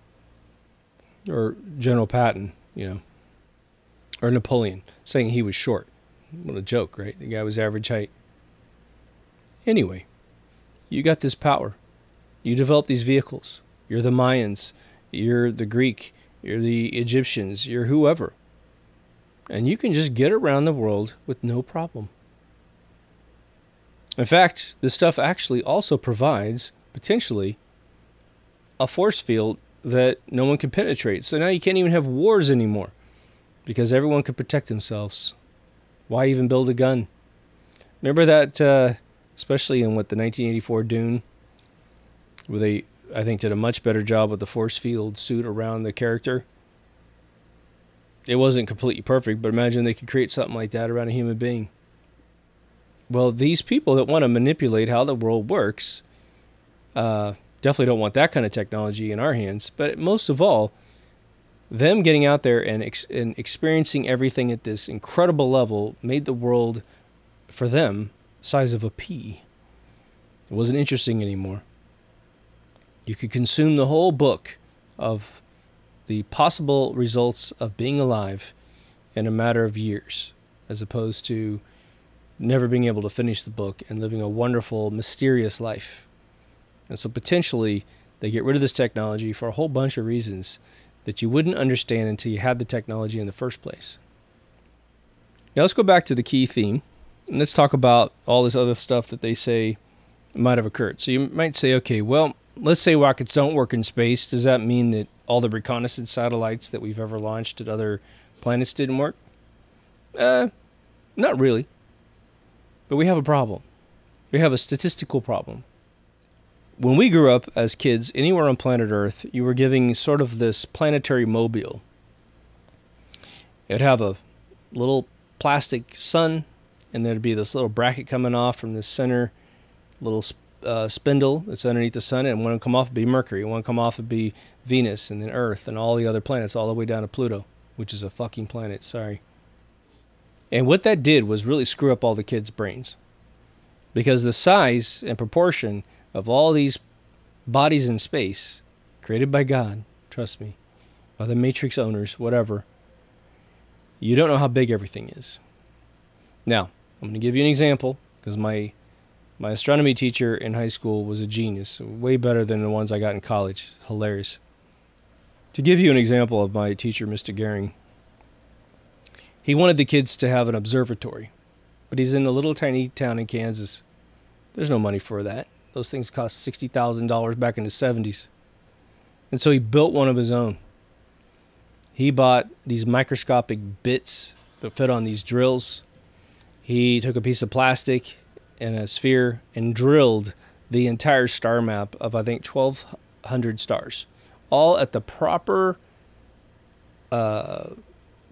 or General Patton, you know, or Napoleon, saying he was short. What a joke, right? The guy was average height. Anyway, you got this power. You develop these vehicles. You're the Mayans. You're the Greek. You're the Egyptians. You're whoever. And you can just get around the world with no problem. In fact, this stuff actually also provides, potentially, a force field that no one can penetrate. So now you can't even have wars anymore because everyone can protect themselves. Why even build a gun? Remember that, especially in the 1984 Dune, where they, I think, did a much better job with the force field suit around the character? It wasn't completely perfect, but imagine they could create something like that around a human being. Well, these people that want to manipulate how the world works definitely don't want that kind of technology in our hands. But most of all, them getting out there and experiencing everything at this incredible level made the world, for them, the size of a pea. It wasn't interesting anymore. You could consume the whole book of the possible results of being alive in a matter of years, as opposed to never being able to finish the book and living a wonderful, mysterious life. And so potentially they get rid of this technology for a whole bunch of reasons that you wouldn't understand until you had the technology in the first place. Now let's go back to the key theme, and let's talk about all this other stuff that they say might have occurred. So you might say, okay, well, let's say rockets don't work in space. Does that mean that all the reconnaissance satellites that we've ever launched at other planets didn't work? Not really. But we have a problem. We have a statistical problem. When we grew up as kids, anywhere on planet Earth, you were giving sort of this planetary mobile. It'd have a little plastic sun, and there'd be this little bracket coming off from the center little spindle that's underneath the sun, and one would come off would be Mercury, one would come off would be Venus, and then Earth, and all the other planets, all the way down to Pluto, which is a fucking planet, sorry. And what that did was really screw up all the kids' brains. Because the size and proportion of all these bodies in space, created by God, trust me, by the Matrix owners, whatever, you don't know how big everything is. Now, I'm going to give you an example, because my astronomy teacher in high school was a genius, way better than the ones I got in college. Hilarious. To give you an example of my teacher, Mr. Gehring, he wanted the kids to have an observatory, but he's in a little tiny town in Kansas. There's no money for that. Those things cost $60,000 back in the 70s. And so he built one of his own. He bought these microscopic bits that fit on these drills. He took a piece of plastic and a sphere and drilled the entire star map of, I think, 1,200 stars, all at the proper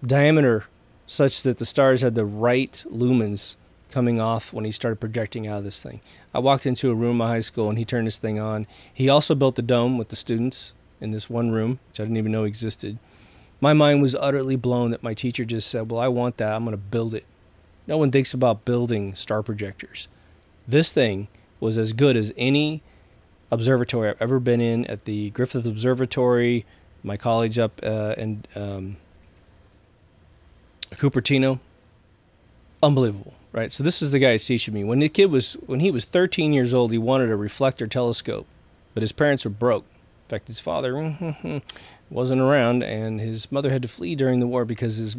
diameter, such that the stars had the right lumens coming off when he started projecting out of this thing. I walked into a room in my high school, and he turned this thing on. He also built the dome with the students in this one room, which I didn't even know existed. My mind was utterly blown that my teacher just said, well, I want that. I'm going to build it. No one thinks about building star projectors. This thing was as good as any observatory I've ever been in, at the Griffith Observatory, my college up in Cupertino. Unbelievable, right? So this is the guy who's teaching me. When he was 13 years old, he wanted a reflector telescope, but his parents were broke. In fact, his father wasn't around, and his mother had to flee during the war because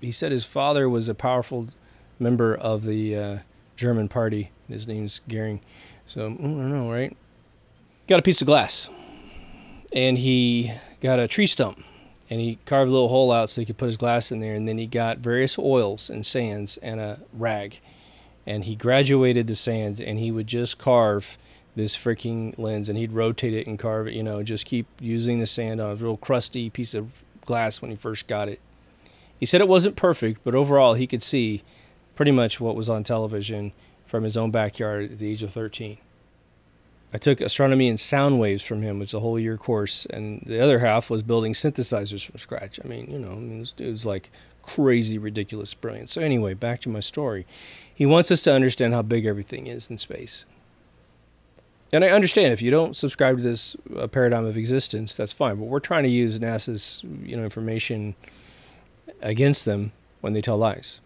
he said his father was a powerful member of the German party. His name's Gehring. So, I don't know, right? Got a piece of glass, and he got a tree stump, and he carved a little hole out so he could put his glass in there, and then he got various oils and sands and a rag, and he graduated the sands, and he would just carve this freaking lens, and he'd rotate it and carve it, you know, just keep using the sand on a real crusty piece of glass when he first got it. He said it wasn't perfect, but overall he could see pretty much what was on television from his own backyard at the age of 13. I took astronomy and sound waves from him, which was a whole year course, and the other half was building synthesizers from scratch. I mean, you know, this dude's like crazy, ridiculous, brilliant. So anyway, back to my story. He wants us to understand how big everything is in space. And I understand if you don't subscribe to this paradigm of existence, that's fine. But we're trying to use NASA's, you know, information against them when they tell lies.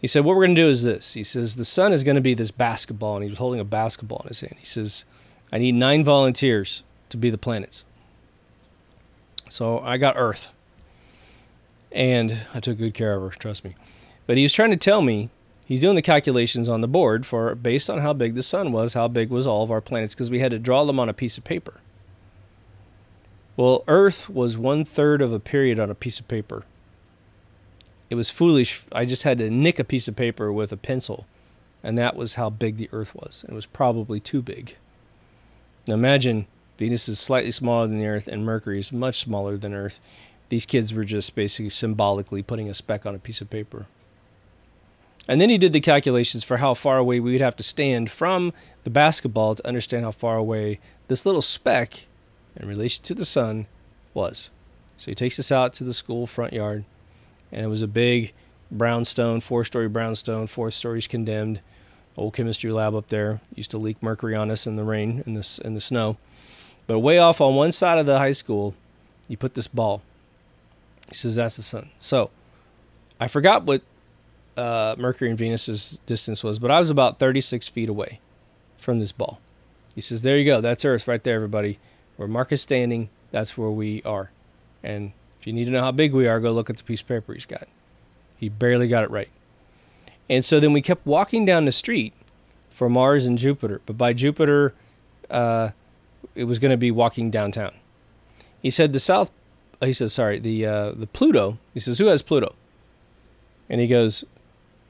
He said, what we're going to do is this. He says, the sun is going to be this basketball, and he was holding a basketball in his hand. He says, I need 9 volunteers to be the planets. So I got Earth. And I took good care of her, trust me. But he was trying to tell me, he's doing the calculations on the board for, based on how big the sun was, how big was all of our planets, because we had to draw them on a piece of paper. Well, Earth was 1/3 of a period on a piece of paper. It was foolish. I just had to nick a piece of paper with a pencil, and that was how big the Earth was. It was probably too big. Now imagine Venus is slightly smaller than the Earth, and Mercury is much smaller than Earth. These kids were just basically symbolically putting a speck on a piece of paper. And then he did the calculations for how far away we would have to stand from the basketball to understand how far away this little speck in relation to the sun was. So he takes us out to the school front yard, and it was a big brownstone, 4-story brownstone, 4 stories condemned, old chemistry lab up there. Used to leak mercury on us in the rain, in the snow. But way off on one side of the high school, you put this ball. He says, that's the sun. So I forgot what Mercury and Venus's distance was, but I was about 36 feet away from this ball. He says, there you go. That's Earth right there, everybody. Where Mark is standing, that's where we are. And if you need to know how big we are, go look at the piece of paper he's got. He barely got it right. And so then we kept walking down the street for Mars and Jupiter. But by Jupiter, it was going to be walking downtown. He said the Pluto. He says, who has Pluto? And he goes,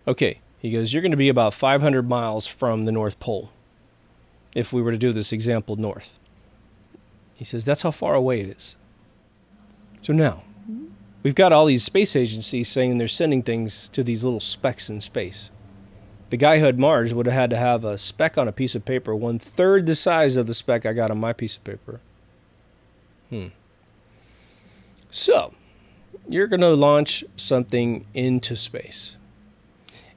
okay. He goes, you're going to be about 500 miles from the North Pole if we were to do this example north. He says, that's how far away it is. So now, we've got all these space agencies saying they're sending things to these little specks in space. The guy who had Mars would have had to have a speck on a piece of paper 1/3 the size of the speck I got on my piece of paper. So, you're going to launch something into space.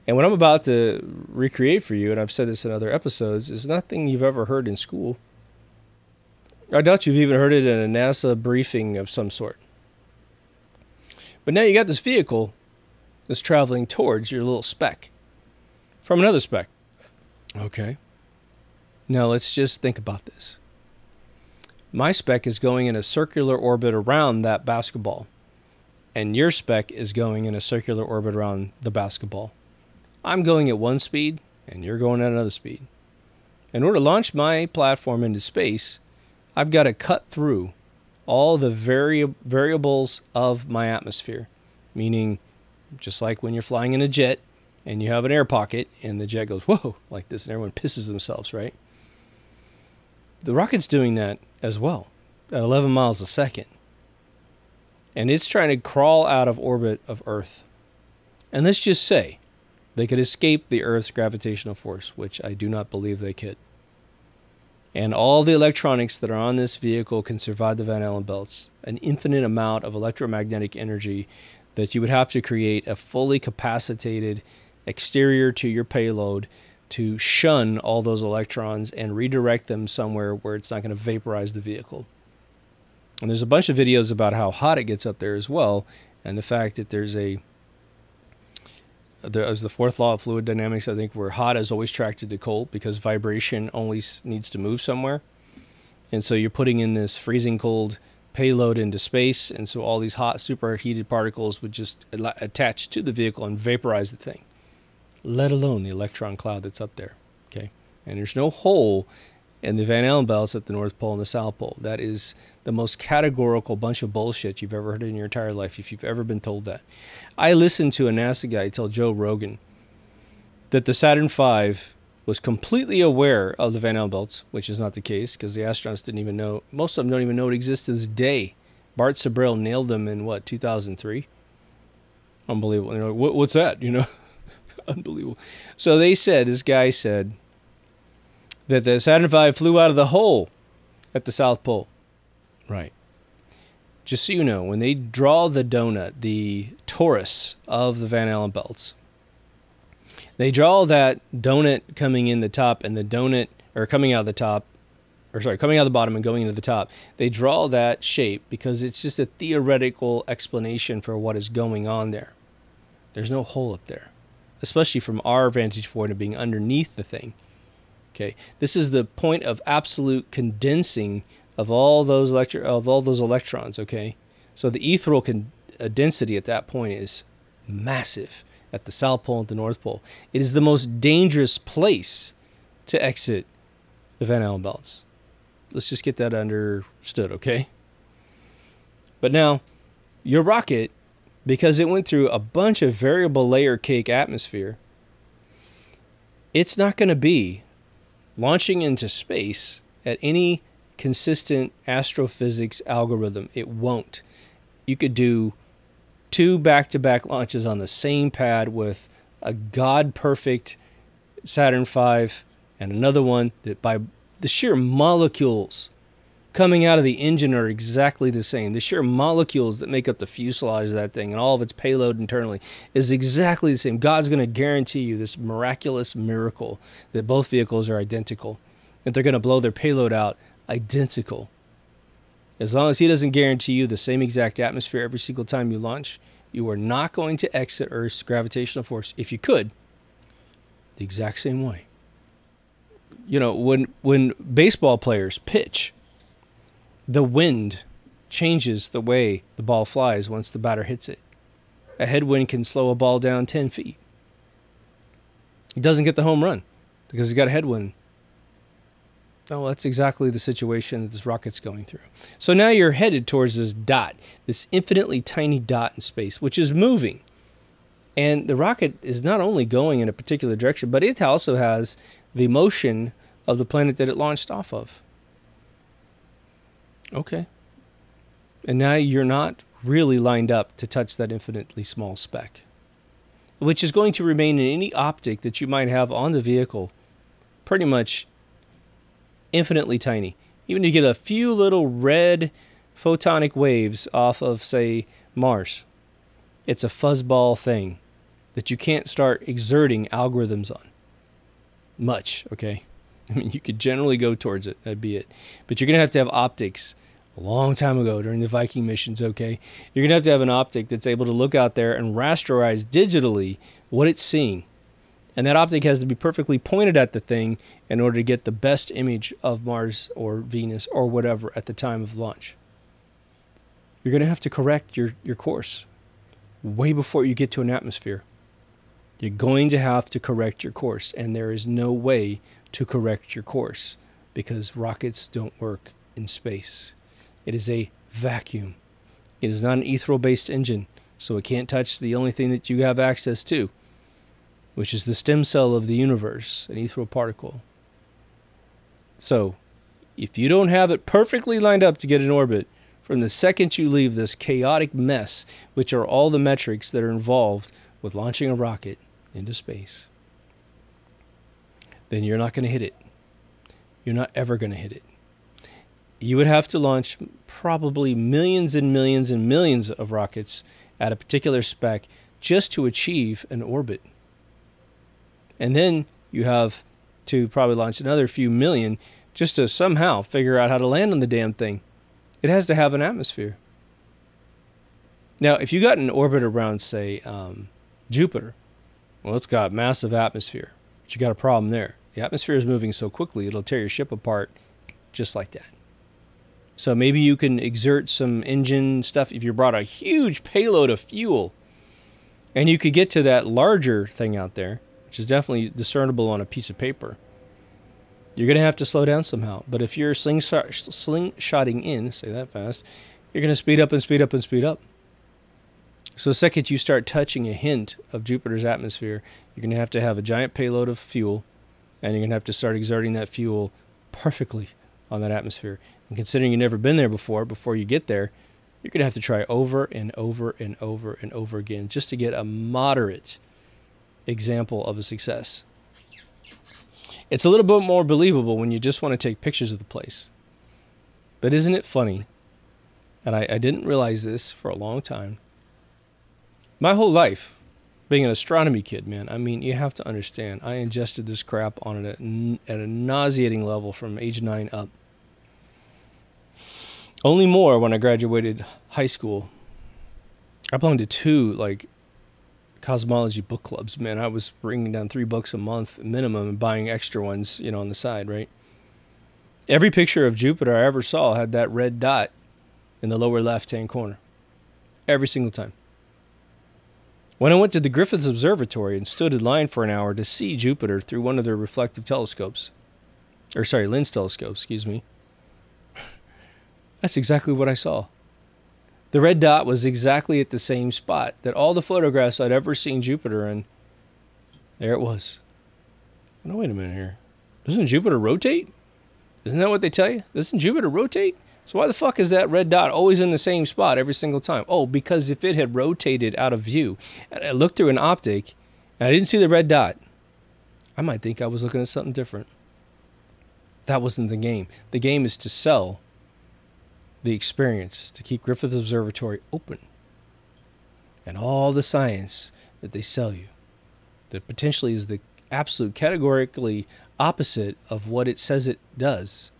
And what I'm about to recreate for you, and I've said this in other episodes, is nothing you've ever heard in school. I doubt you've even heard it in a NASA briefing of some sort. But now you got this vehicle that's traveling towards your little speck from another speck. Okay. Now let's just think about this. My speck is going in a circular orbit around that basketball, and your speck is going in a circular orbit around the basketball. I'm going at one speed, and you're going at another speed. In order to launch my platform into space, I've got to cut through all the variables of my atmosphere, meaning just like when you're flying in a jet and you have an air pocket and the jet goes, whoa, like this, and everyone pisses themselves, right? The rocket's doing that as well at 11 miles a second. And it's trying to crawl out of orbit of Earth. And let's just say they could escape the Earth's gravitational force, which I do not believe they could. And all the electronics that are on this vehicle can survive the Van Allen belts, an infinite amount of electromagnetic energy that you would have to create a fully capacitated exterior to your payload to shun all those electrons and redirect them somewhere where it's not going to vaporize the vehicle. And there's a bunch of videos about how hot it gets up there as well, and the fact that there's the fourth law of fluid dynamics, I think, where hot is always attracted to cold because vibration only needs to move somewhere. And so you're putting in this freezing cold payload into space, and so all these hot superheated particles would just attach to the vehicle and vaporize the thing, let alone the electron cloud that's up there. Okay, and there's no hole in the Van Allen belts at the North Pole and the South Pole. That is the most categorical bunch of bullshit you've ever heard in your entire life, if you've ever been told that. I listened to a NASA guy tell Joe Rogan that the Saturn V was completely aware of the Van Allen belts, which is not the case because the astronauts didn't even know. Most of them don't even know it exists to this day. Bart Sibrel nailed them in, 2003? Unbelievable. You know, what's that? You know, unbelievable. So this guy said that the Saturn V flew out of the hole at the South Pole. Right. Just so you know, when they draw the donut, the torus of the Van Allen belts, they draw that donut coming in the top and the donut, or coming out of the top, or sorry, coming out of the bottom and going into the top. They draw that shape because it's just a theoretical explanation for what is going on there. There's no hole up there, especially from our vantage point of being underneath the thing. Okay, this is the point of absolute condensing of all those electrons. Okay, so the ethereal density at that point is massive at the South Pole and the North Pole. It is the most dangerous place to exit the Van Allen belts. Let's just get that understood, okay? But now, your rocket, because it went through a bunch of variable layer cake atmosphere, it's not going to be launching into space at any consistent astrophysics algorithm. It won't. You could do 2 back-to-back launches on the same pad with a god-perfect Saturn V and another one that by the sheer molecules coming out of the engine are exactly the same. The sheer molecules that make up the fuselage of that thing and all of its payload internally is exactly the same. God's going to guarantee you this miraculous miracle that both vehicles are identical, that they're going to blow their payload out identical. As long as he doesn't guarantee you the same exact atmosphere every single time you launch, you are not going to exit Earth's gravitational force, if you could, the exact same way. You know, when baseball players pitch, the wind changes the way the ball flies once the batter hits it. A headwind can slow a ball down 10 feet. He doesn't get the home run because he's got a headwind. Oh, that's exactly the situation that this rocket's going through. So now you're headed towards this dot, this infinitely tiny dot in space, which is moving. And the rocket is not only going in a particular direction, but it also has the motion of the planet that it launched off of. Okay. And now you're not really lined up to touch that infinitely small speck, which is going to remain in any optic that you might have on the vehicle pretty much infinitely tiny. Even if you get a few little red photonic waves off of, say, Mars, it's a fuzzball thing that you can't start exerting algorithms on much, okay? I mean, you could generally go towards it, that'd be it. But you're going to have optics a long time ago during the Viking missions, okay? You're going to have an optic that's able to look out there and rasterize digitally what it's seeing. And that optic has to be perfectly pointed at the thing in order to get the best image of Mars or Venus or whatever at the time of launch. You're going to have to correct your course way before you get to an atmosphere. You're going to have to correct your course, and there is no way to correct your course because rockets don't work in space. It is a vacuum. It is not an ethereal-based engine, so it can't touch the only thing that you have access to, which is the stem cell of the universe, an ethereal particle. So, if you don't have it perfectly lined up to get in orbit, from the second you leave this chaotic mess, which are all the metrics that are involved with launching a rocket into space, then you're not going to hit it. You're not ever going to hit it. You would have to launch probably millions and millions and millions of rockets at a particular spec just to achieve an orbit. And then you have to probably launch another few million just to somehow figure out how to land on the damn thing. It has to have an atmosphere. Now, if you got an orbit around, say, Jupiter, well, it's got massive atmosphere, but you got a problem there. The atmosphere is moving so quickly, it'll tear your ship apart just like that. So maybe you can exert some engine stuff if you brought a huge payload of fuel, and you could get to that larger thing out there, which is definitely discernible on a piece of paper. You're going to have to slow down somehow. But if you're slingshotting in, say that fast, you're going to speed up and speed up and speed up. So the second you start touching a hint of Jupiter's atmosphere, you're going to have a giant payload of fuel, and you're going to have to start exerting that fuel perfectly on that atmosphere. And considering you've never been there before you get there, you're going to have to try over and over and over and over again just to get a moderate example of a success. It's a little bit more believable when you just want to take pictures of the place. But isn't it funny? And I didn't realize this for a long time. My whole life, being an astronomy kid, man, I mean, you have to understand, I ingested this crap on it at a nauseating level from age 9 up. Only more when I graduated high school. I belonged to 2, cosmology book clubs, man. I was bringing down 3 books a month minimum and buying extra ones, on the side, right? Every picture of Jupiter I ever saw had that red dot in the lower left-hand corner. Every single time. When I went to the Griffith Observatory and stood in line for an hour to see Jupiter through one of their reflective telescopes, lens telescopes, excuse me, that's exactly what I saw. The red dot was exactly at the same spot that all the photographs I'd ever seen Jupiter in, there it was. No, wait a minute here. Doesn't Jupiter rotate? Isn't that what they tell you? Doesn't Jupiter rotate? So why the fuck is that red dot always in the same spot every single time? Oh, because if it had rotated out of view, and I looked through an optic, and I didn't see the red dot, I might think I was looking at something different. That wasn't the game. The game is to sell the experience, to keep Griffith Observatory open, and all the science that they sell you that potentially is the absolute categorically opposite of what it says it does,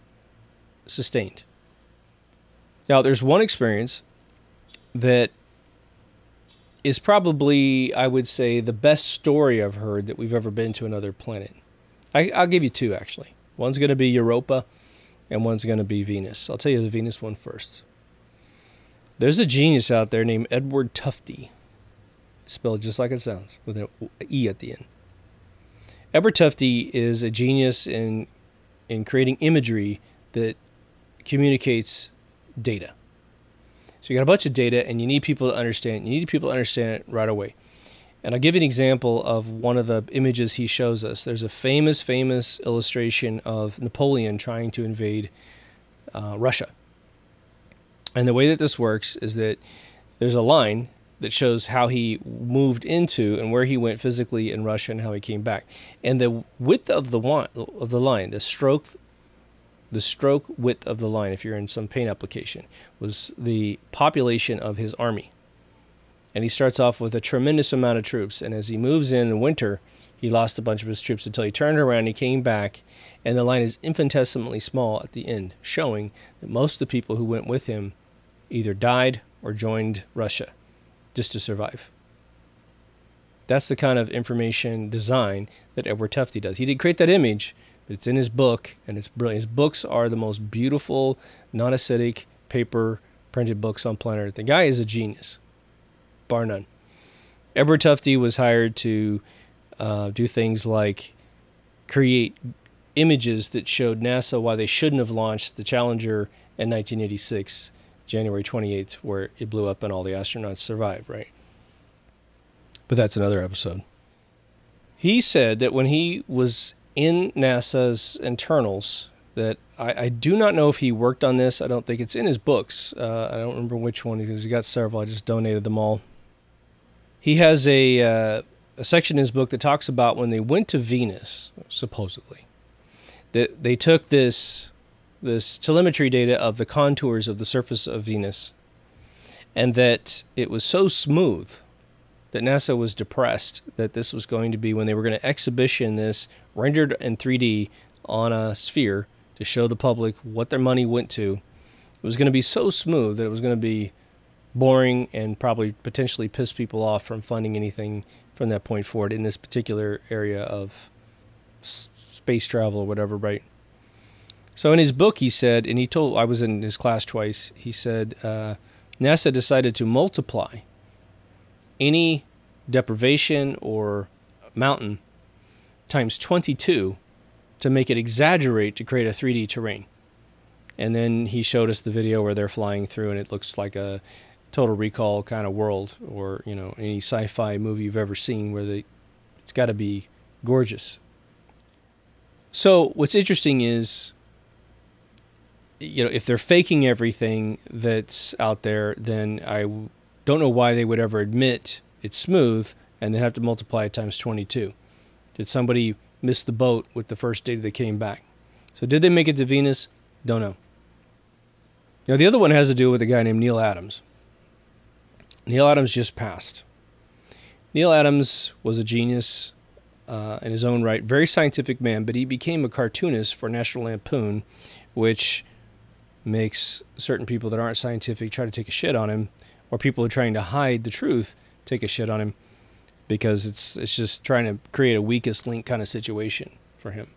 sustained. Now, there's one experience that is probably, I would say, the best story I've heard that we've ever been to another planet. I'll give you 2, actually. One's going to be Europa, and one's going to be Venus. I'll tell you the Venus one first. There's a genius out there named Edward Tufte, spelled just like it sounds, with an E at the end. Edward Tufte is a genius in in creating imagery that communicates data. So you got a bunch of data, and you need people to understand. You need people to understand it right away. And I'll give you an example of one of the images he shows us. There's a famous illustration of Napoleon trying to invade Russia. And the way that this works is that there's a line that shows how he moved into and where he went physically in Russia and how he came back. And the width of the line, the stroke width of the line, if you're in some paint application, was the population of his army. And he starts off with a tremendous amount of troops. And as he moves in winter, he lost a bunch of his troops until he turned around and he came back. And the line is infinitesimally small at the end, showing that most of the people who went with him either died or joined Russia just to survive. That's the kind of information design that Edward Tufte does. He did create that image, but it's in his book, and it's brilliant. His books are the most beautiful, non-acidic, paper printed books on planet Earth. The guy is a genius, bar none. Edward Tufte was hired to do things like create images that showed NASA why they shouldn't have launched the Challenger in 1986, January 28th, where it blew up and all the astronauts survived, right? But that's another episode. He said that when he was in NASA's internals, that I do not know if he worked on this. I don't think it's in his books. I don't remember which one, because he got several. I just donated them all. He has a section in his book that talks about when they went to Venus, supposedly, that they took this telemetry data of the contours of the surface of Venus, and that it was so smooth that NASA was depressed that this was going to be, when they were going to exhibition this rendered in 3D on a sphere to show the public what their money went to, it was going to be so smooth that it was going to be boring and probably potentially piss people off from funding anything from that point forward in this particular area of space travel or whatever, right? So in his book, he said, and I was in his class twice, he said, NASA decided to multiply any deprivation or mountain times 22 to make it exaggerate to create a 3D terrain. And then he showed us the video where they're flying through, and it looks like a Total Recall kind of world, or, you know, any sci-fi movie you've ever seen where it's got to be gorgeous. So what's interesting is, you know, if they're faking everything that's out there, then I don't know why they would ever admit it's smooth and then have to multiply it times 22. Did somebody miss the boat with the first data that came back? So did they make it to Venus? Don't know. Now the other one has to do with a guy named Neal Adams. Neal Adams just passed. Neal Adams was a genius in his own right, very scientific man, but he became a cartoonist for National Lampoon, which makes certain people that aren't scientific try to take a shit on him, or people who are trying to hide the truth take a shit on him, because it's just trying to create a weakest link kind of situation for him.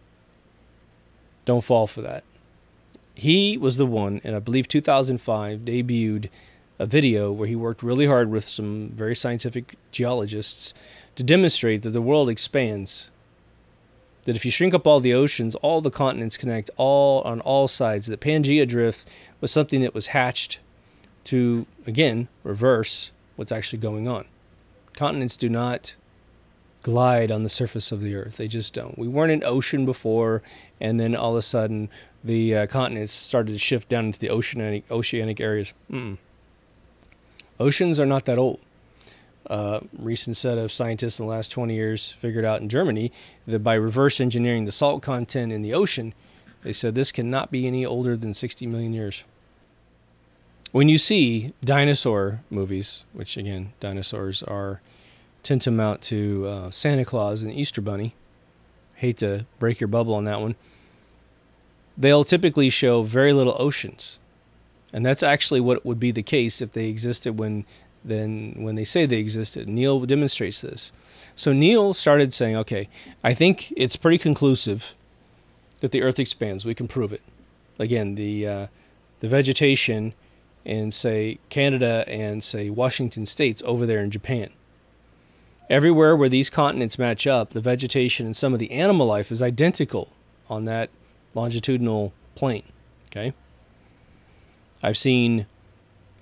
Don't fall for that. He was the one, and I believe 2005, debuted a video where he worked really hard with some very scientific geologists to demonstrate that the world expands. That if you shrink up all the oceans, all the continents connect all on all sides. That Pangea Drift was something that was hatched to, again, reverse what's actually going on. Continents do not glide on the surface of the earth. They just don't. We weren't an ocean before, and then all of a sudden the continents started to shift down into the oceanic areas. Oceans are not that old. Recent set of scientists in the last 20 years figured out in Germany that by reverse engineering the salt content in the ocean, they said this cannot be any older than 60 million years. When you see dinosaur movies, which again, dinosaurs are tantamount to Santa Claus and the Easter Bunny, hate to break your bubble on that one, they'll typically show very little oceans. And that's actually what would be the case if they existed when they say they existed. Neal demonstrates this. So Neal started saying, okay, I think it's pretty conclusive that the Earth expands. We can prove it. Again, the vegetation in, say, Canada and, say, Washington states over there in Japan. Everywhere where these continents match up, the vegetation and some of the animal life is identical on that longitudinal plane. Okay. I've seen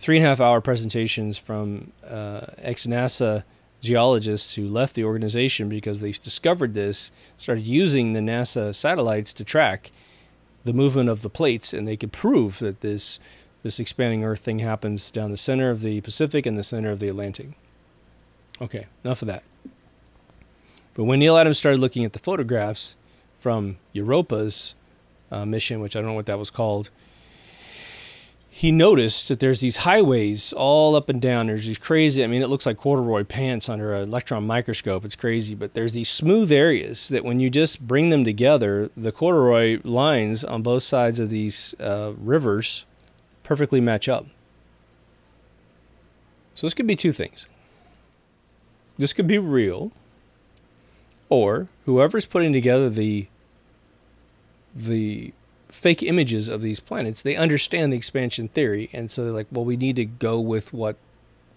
3.5-hour presentations from ex-NASA geologists who left the organization because they discovered this, started using the NASA satellites to track the movement of the plates, and they could prove that this expanding Earth thing happens down the center of the Pacific and the center of the Atlantic. Okay, enough of that. But when Neil Adams started looking at the photographs from Europa's mission, which I don't know what that was called, he noticed that there's these highways all up and down. There's these crazy, I mean, it looks like corduroy pants under an electron microscope. It's crazy, but there's these smooth areas that when you just bring them together, the corduroy lines on both sides of these rivers perfectly match up. So this could be two things. This could be real, or whoever's putting together the fake images of these planets, they understand the expansion theory, and so they're like, well, we need to go with what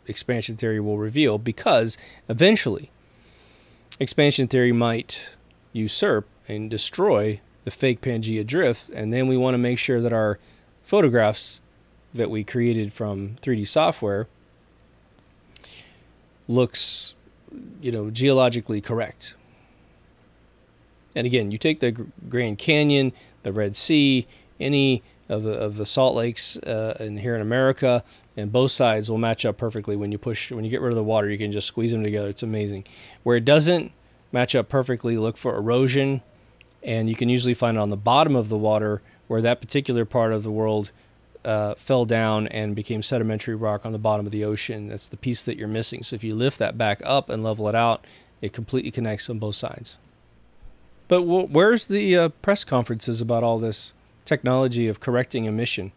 expansion theory will reveal, because eventually expansion theory might usurp and destroy the fake Pangea drift, and then we want to make sure that our photographs that we created from 3D software looks, you know, geologically correct. And again, you take the Grand Canyon, the Red Sea, any of the salt lakes here in America, and both sides will match up perfectly when you get rid of the water. You can just squeeze them together. It's amazing. Where it doesn't match up perfectly, look for erosion, and you can usually find it on the bottom of the water where that particular part of the world fell down and became sedimentary rock on the bottom of the ocean. That's the piece that you're missing. So if you lift that back up and level it out, it completely connects on both sides. But where's the press conferences about all this technology of correcting emission?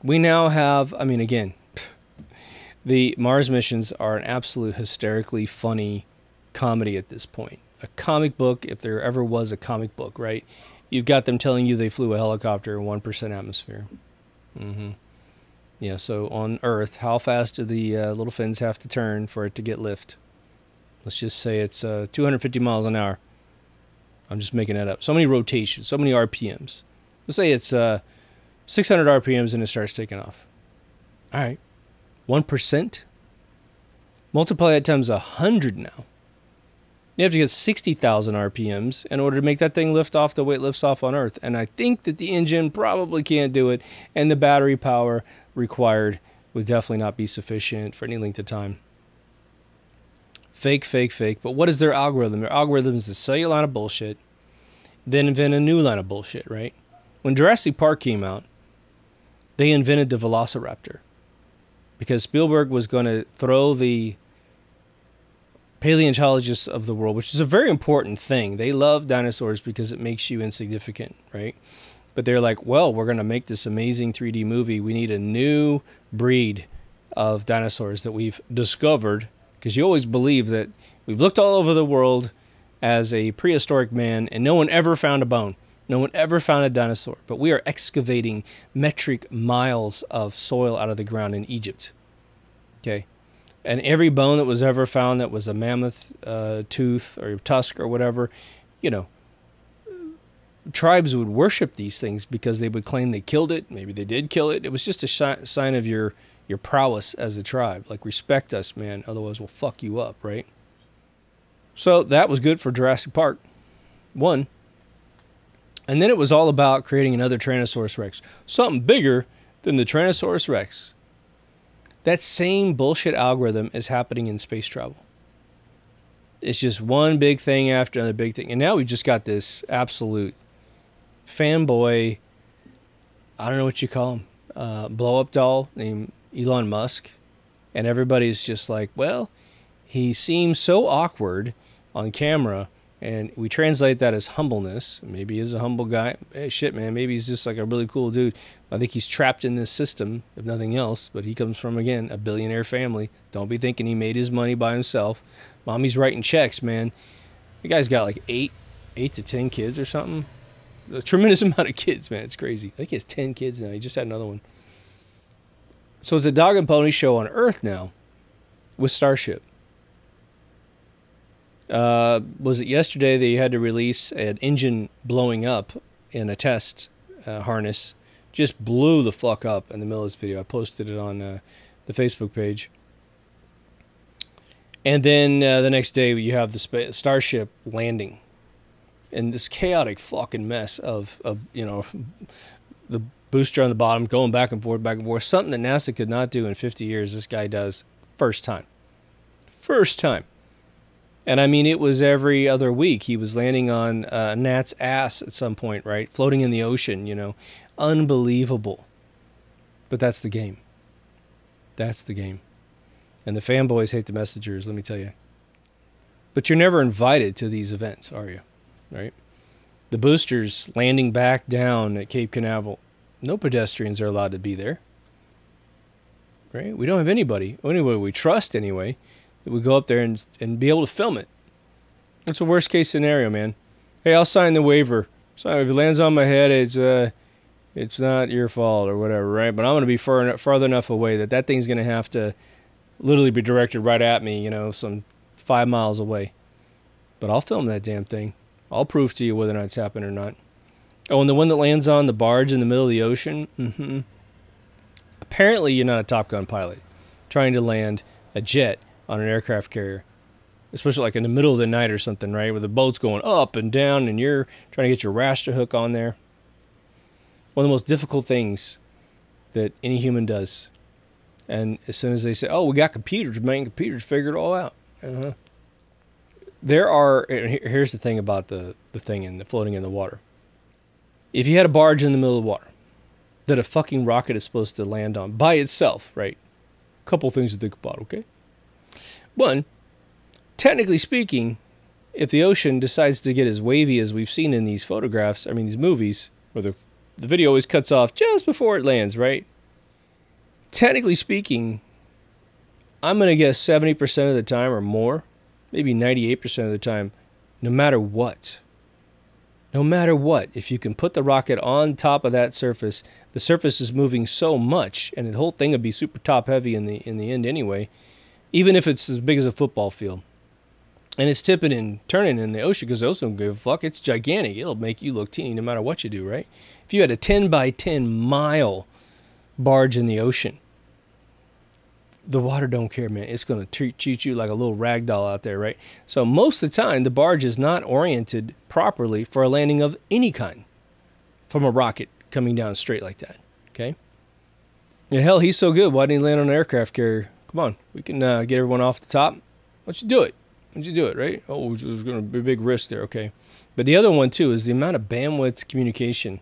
We now have, I mean, again, the Mars missions are an absolute hysterically funny comedy at this point. A comic book, if there ever was a comic book, right? You've got them telling you they flew a helicopter in 1% atmosphere. Yeah, so on Earth, how fast do the little fins have to turn for it to get lift? Let's just say it's 250 miles an hour. I'm just making that up. So many rotations, so many RPMs. Let's say it's 600 RPMs and it starts taking off. All right, 1%. Multiply that times 100 now. You have to get 60,000 RPMs in order to make that thing lift off the way it lifts off on Earth. And I think that the engine probably can't do it, and the battery power required would definitely not be sufficient for any length of time. Fake, fake, fake. But what is their algorithm? Their algorithm is to sell you a line of bullshit, then invent a new line of bullshit, right? When Jurassic Park came out, they invented the Velociraptor because Spielberg was going to throw the paleontologists of the world, which is a very important thing. They love dinosaurs because it makes you insignificant, right? But they're like, well, we're going to make this amazing 3D movie. We need a new breed of dinosaurs that we've discovered. Because you always believe that we've looked all over the world as a prehistoric man and no one ever found a bone. No one ever found a dinosaur. But we are excavating metric miles of soil out of the ground in Egypt. Okay. And every bone that was ever found that was a mammoth tooth or tusk or whatever, you know, tribes would worship these things because they would claim they killed it. Maybe they did kill it. It was just a sign of your prowess as a tribe. Like, respect us, man, otherwise we'll fuck you up, right? So that was good for Jurassic Park 1. And then it was all about creating another Tyrannosaurus Rex. Something bigger than the Tyrannosaurus Rex. That same bullshit algorithm is happening in space travel. It's just one big thing after another big thing. And now we've just got this absolute fanboy, I don't know what you call him, blow-up doll named Elon Musk, and everybody's just like, well, he seems so awkward on camera, and we translate that as humbleness. Maybe he's a humble guy. Hey, shit, man, maybe he's just like a really cool dude. I think he's trapped in this system, if nothing else, but he comes from, again, a billionaire family. Don't be thinking he made his money by himself. Mommy's writing checks, man. The guy's got like 8 to 10 kids or something. A tremendous amount of kids, man. It's crazy. I think he has 10 kids now. He just had another one. So it's a dog and pony show on Earth now with Starship. Was it yesterday they had to release an engine blowing up in a test harness, just blew the fuck up in the middle of this video. I posted it on the Facebook page. And then the next day you have the Starship landing. And this chaotic fucking mess of you know, the booster on the bottom going back and forth, something that NASA could not do in 50 years, this guy does first time. First time. And I mean, it was every other week. He was landing on Nat's ass at some point, right? Floating in the ocean, you know. Unbelievable. But that's the game. That's the game. And the fanboys hate the messengers, let me tell you. But you're never invited to these events, are you? Right? The boosters landing back down at Cape Canaveral. No pedestrians are allowed to be there. Right? We don't have anybody we trust anyway, that would go up there and be able to film it. That's a worst case scenario, man. Hey, I'll sign the waiver. So if it lands on my head, it's not your fault or whatever, right? But I'm going to be farther enough away that thing's going to have to literally be directed right at me, you know, some 5 miles away. But I'll film that damn thing. I'll prove to you whether or not it's happened or not. Oh, and the one that lands on the barge in the middle of the ocean? Apparently you're not a Top Gun pilot trying to land a jet on an aircraft carrier, especially like in the middle of the night or something, right, where the boat's going up and down and you're trying to get your raster hook on there. One of the most difficult things that any human does. And as soon as they say, oh, we got computers, man, computers figure it all out. There are, here's the thing about the thing in the floating in the water. If you had a barge in the middle of the water that a fucking rocket is supposed to land on by itself, right? A couple things to think about, okay? One, technically speaking, if the ocean decides to get as wavy as we've seen in these photographs, I mean these movies, where the video always cuts off just before it lands, right? Technically speaking, I'm going to guess 70% of the time or more, maybe 98% of the time, no matter what, if you can put the rocket on top of that surface, the surface is moving so much, and the whole thing would be super top heavy in the end anyway, even if it's as big as a football field. And it's tipping and turning in the ocean because the ocean don't give a fuck. It's gigantic. It'll make you look teeny no matter what you do, right? If you had a 10 by 10 mile barge in the ocean, the water don't care, man. It's going to treat you like a little rag doll out there, right? So most of the time, the barge is not oriented properly for a landing of any kind from a rocket coming down straight like that, okay? And hell, he's so good. Why didn't he land on an aircraft carrier? Come on, we can get everyone off the top. Why don't you do it? Why don't you do it, right? Oh, there's going to be a big risk there, okay? But the other one, too, is the amount of bandwidth communication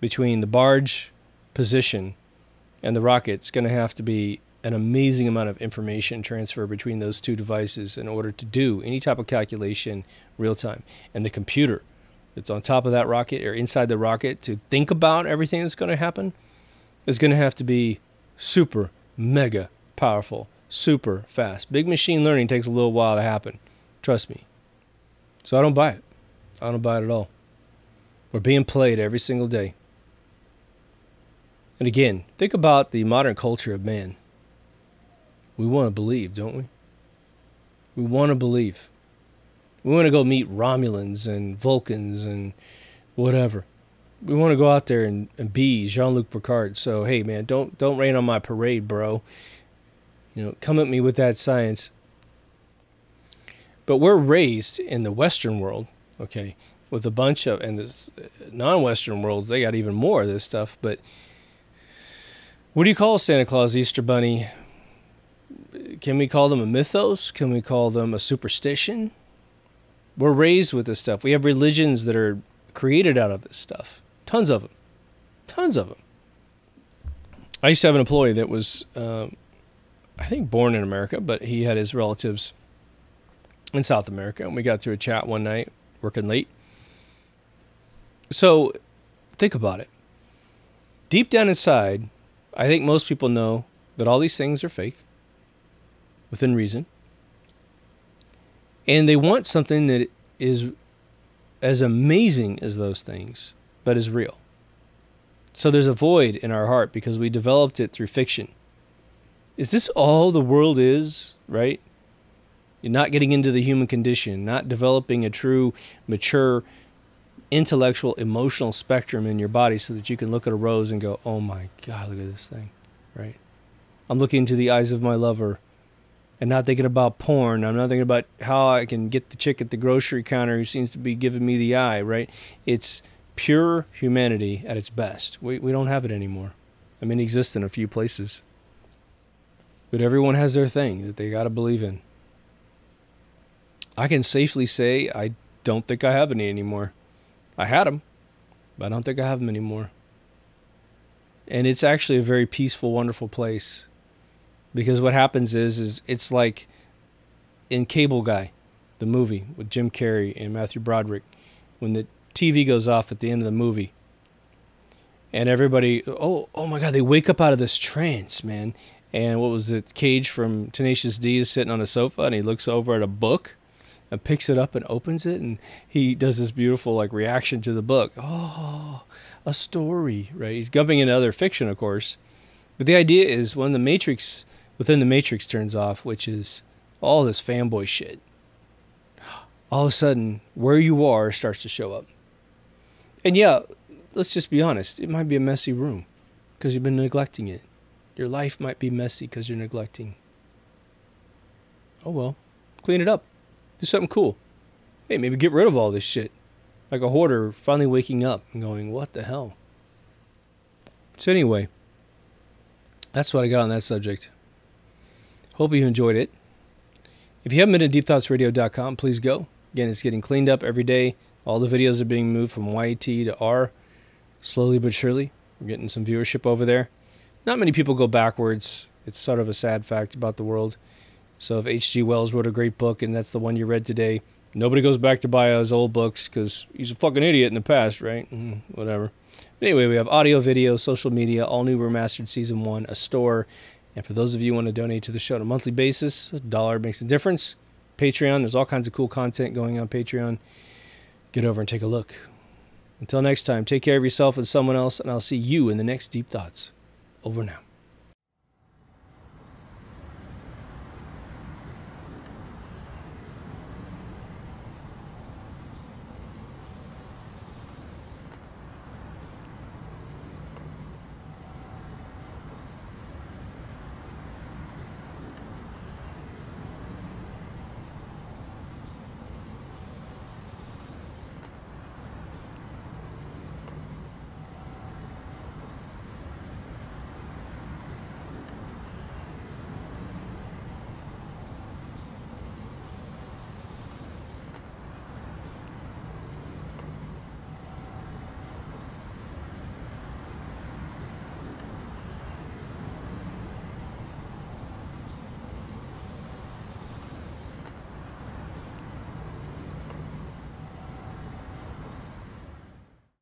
between the barge position and the rocket. It's going to have to be an amazing amount of information transfer between those two devices in order to do any type of calculation real time. And the computer that's on top of that rocket or inside the rocket to think about everything that's going to happen is going to have to be super, mega powerful, super fast. Big machine learning takes a little while to happen. Trust me. So I don't buy it. I don't buy it at all. We're being played every single day. And again, think about the modern culture of man. We want to believe, don't we? We want to believe. We want to go meet Romulans and Vulcans and whatever. We want to go out there and be Jean-Luc Picard. So, hey, man, don't rain on my parade, bro. You know, come at me with that science. But we're raised in the Western world, okay, with a bunch of, and this non-Western worlds, they got even more of this stuff. But what do you call Santa Claus, Easter Bunny? Can we call them a mythos? Can we call them a superstition? We're raised with this stuff. We have religions that are created out of this stuff. Tons of them. Tons of them. I used to have an employee that was, I think, born in America, but he had his relatives in South America. And we got through a chat one night, working late. So, think about it. Deep down inside, I think most people know that all these things are fake, within reason. And they want something that is as amazing as those things, but is real. So there's a void in our heart because we developed it through fiction. Is this all the world is, right? You're not getting into the human condition, not developing a true, mature intellectual, emotional spectrum in your body so that you can look at a rose and go, oh my God, look at this thing, right? I'm looking into the eyes of my lover and not thinking about porn. I'm not thinking about how I can get the chick at the grocery counter who seems to be giving me the eye, right? It's pure humanity at its best. We don't have it anymore. I mean, it exists in a few places. But everyone has their thing that they got to believe in. I can safely say I don't think I have any anymore. I had them, but I don't think I have them anymore. And it's actually a very peaceful, wonderful place. Because what happens is it's like in Cable Guy, the movie with Jim Carrey and Matthew Broderick, when the TV goes off at the end of the movie. And everybody, oh my God, they wake up out of this trance, man. And what was it? Cage from Tenacious D is sitting on a sofa and he looks over at a book and picks it up and opens it. And he does this beautiful like reaction to the book. Oh, a story, right? He's jumping into other fiction, of course. But the idea is when the Matrix, within the Matrix turns off, which is all this fanboy shit, all of a sudden where you are starts to show up. And yeah, let's just be honest. It might be a messy room because you've been neglecting it. Your life might be messy because you're neglecting. Oh well, clean it up. Do something cool. Hey, maybe get rid of all this shit. Like a hoarder finally waking up and going, what the hell? So anyway, that's what I got on that subject. Hope you enjoyed it. If you haven't been to deepthoughtsradio.com, please go. Again, it's getting cleaned up every day. All the videos are being moved from YT to R. Slowly but surely. We're getting some viewership over there. Not many people go backwards. It's sort of a sad fact about the world. So if H.G. Wells wrote a great book and that's the one you read today, nobody goes back to buy his old books because he's a fucking idiot in the past, right? Whatever. But anyway, we have audio, video, social media, all new remastered season 1, a store. And for those of you who want to donate to the show on a monthly basis, $1 makes a difference. Patreon, there's all kinds of cool content going on Patreon. Get over and take a look. Until next time, take care of yourself and someone else, and I'll see you in the next Deep Thoughts. Over now.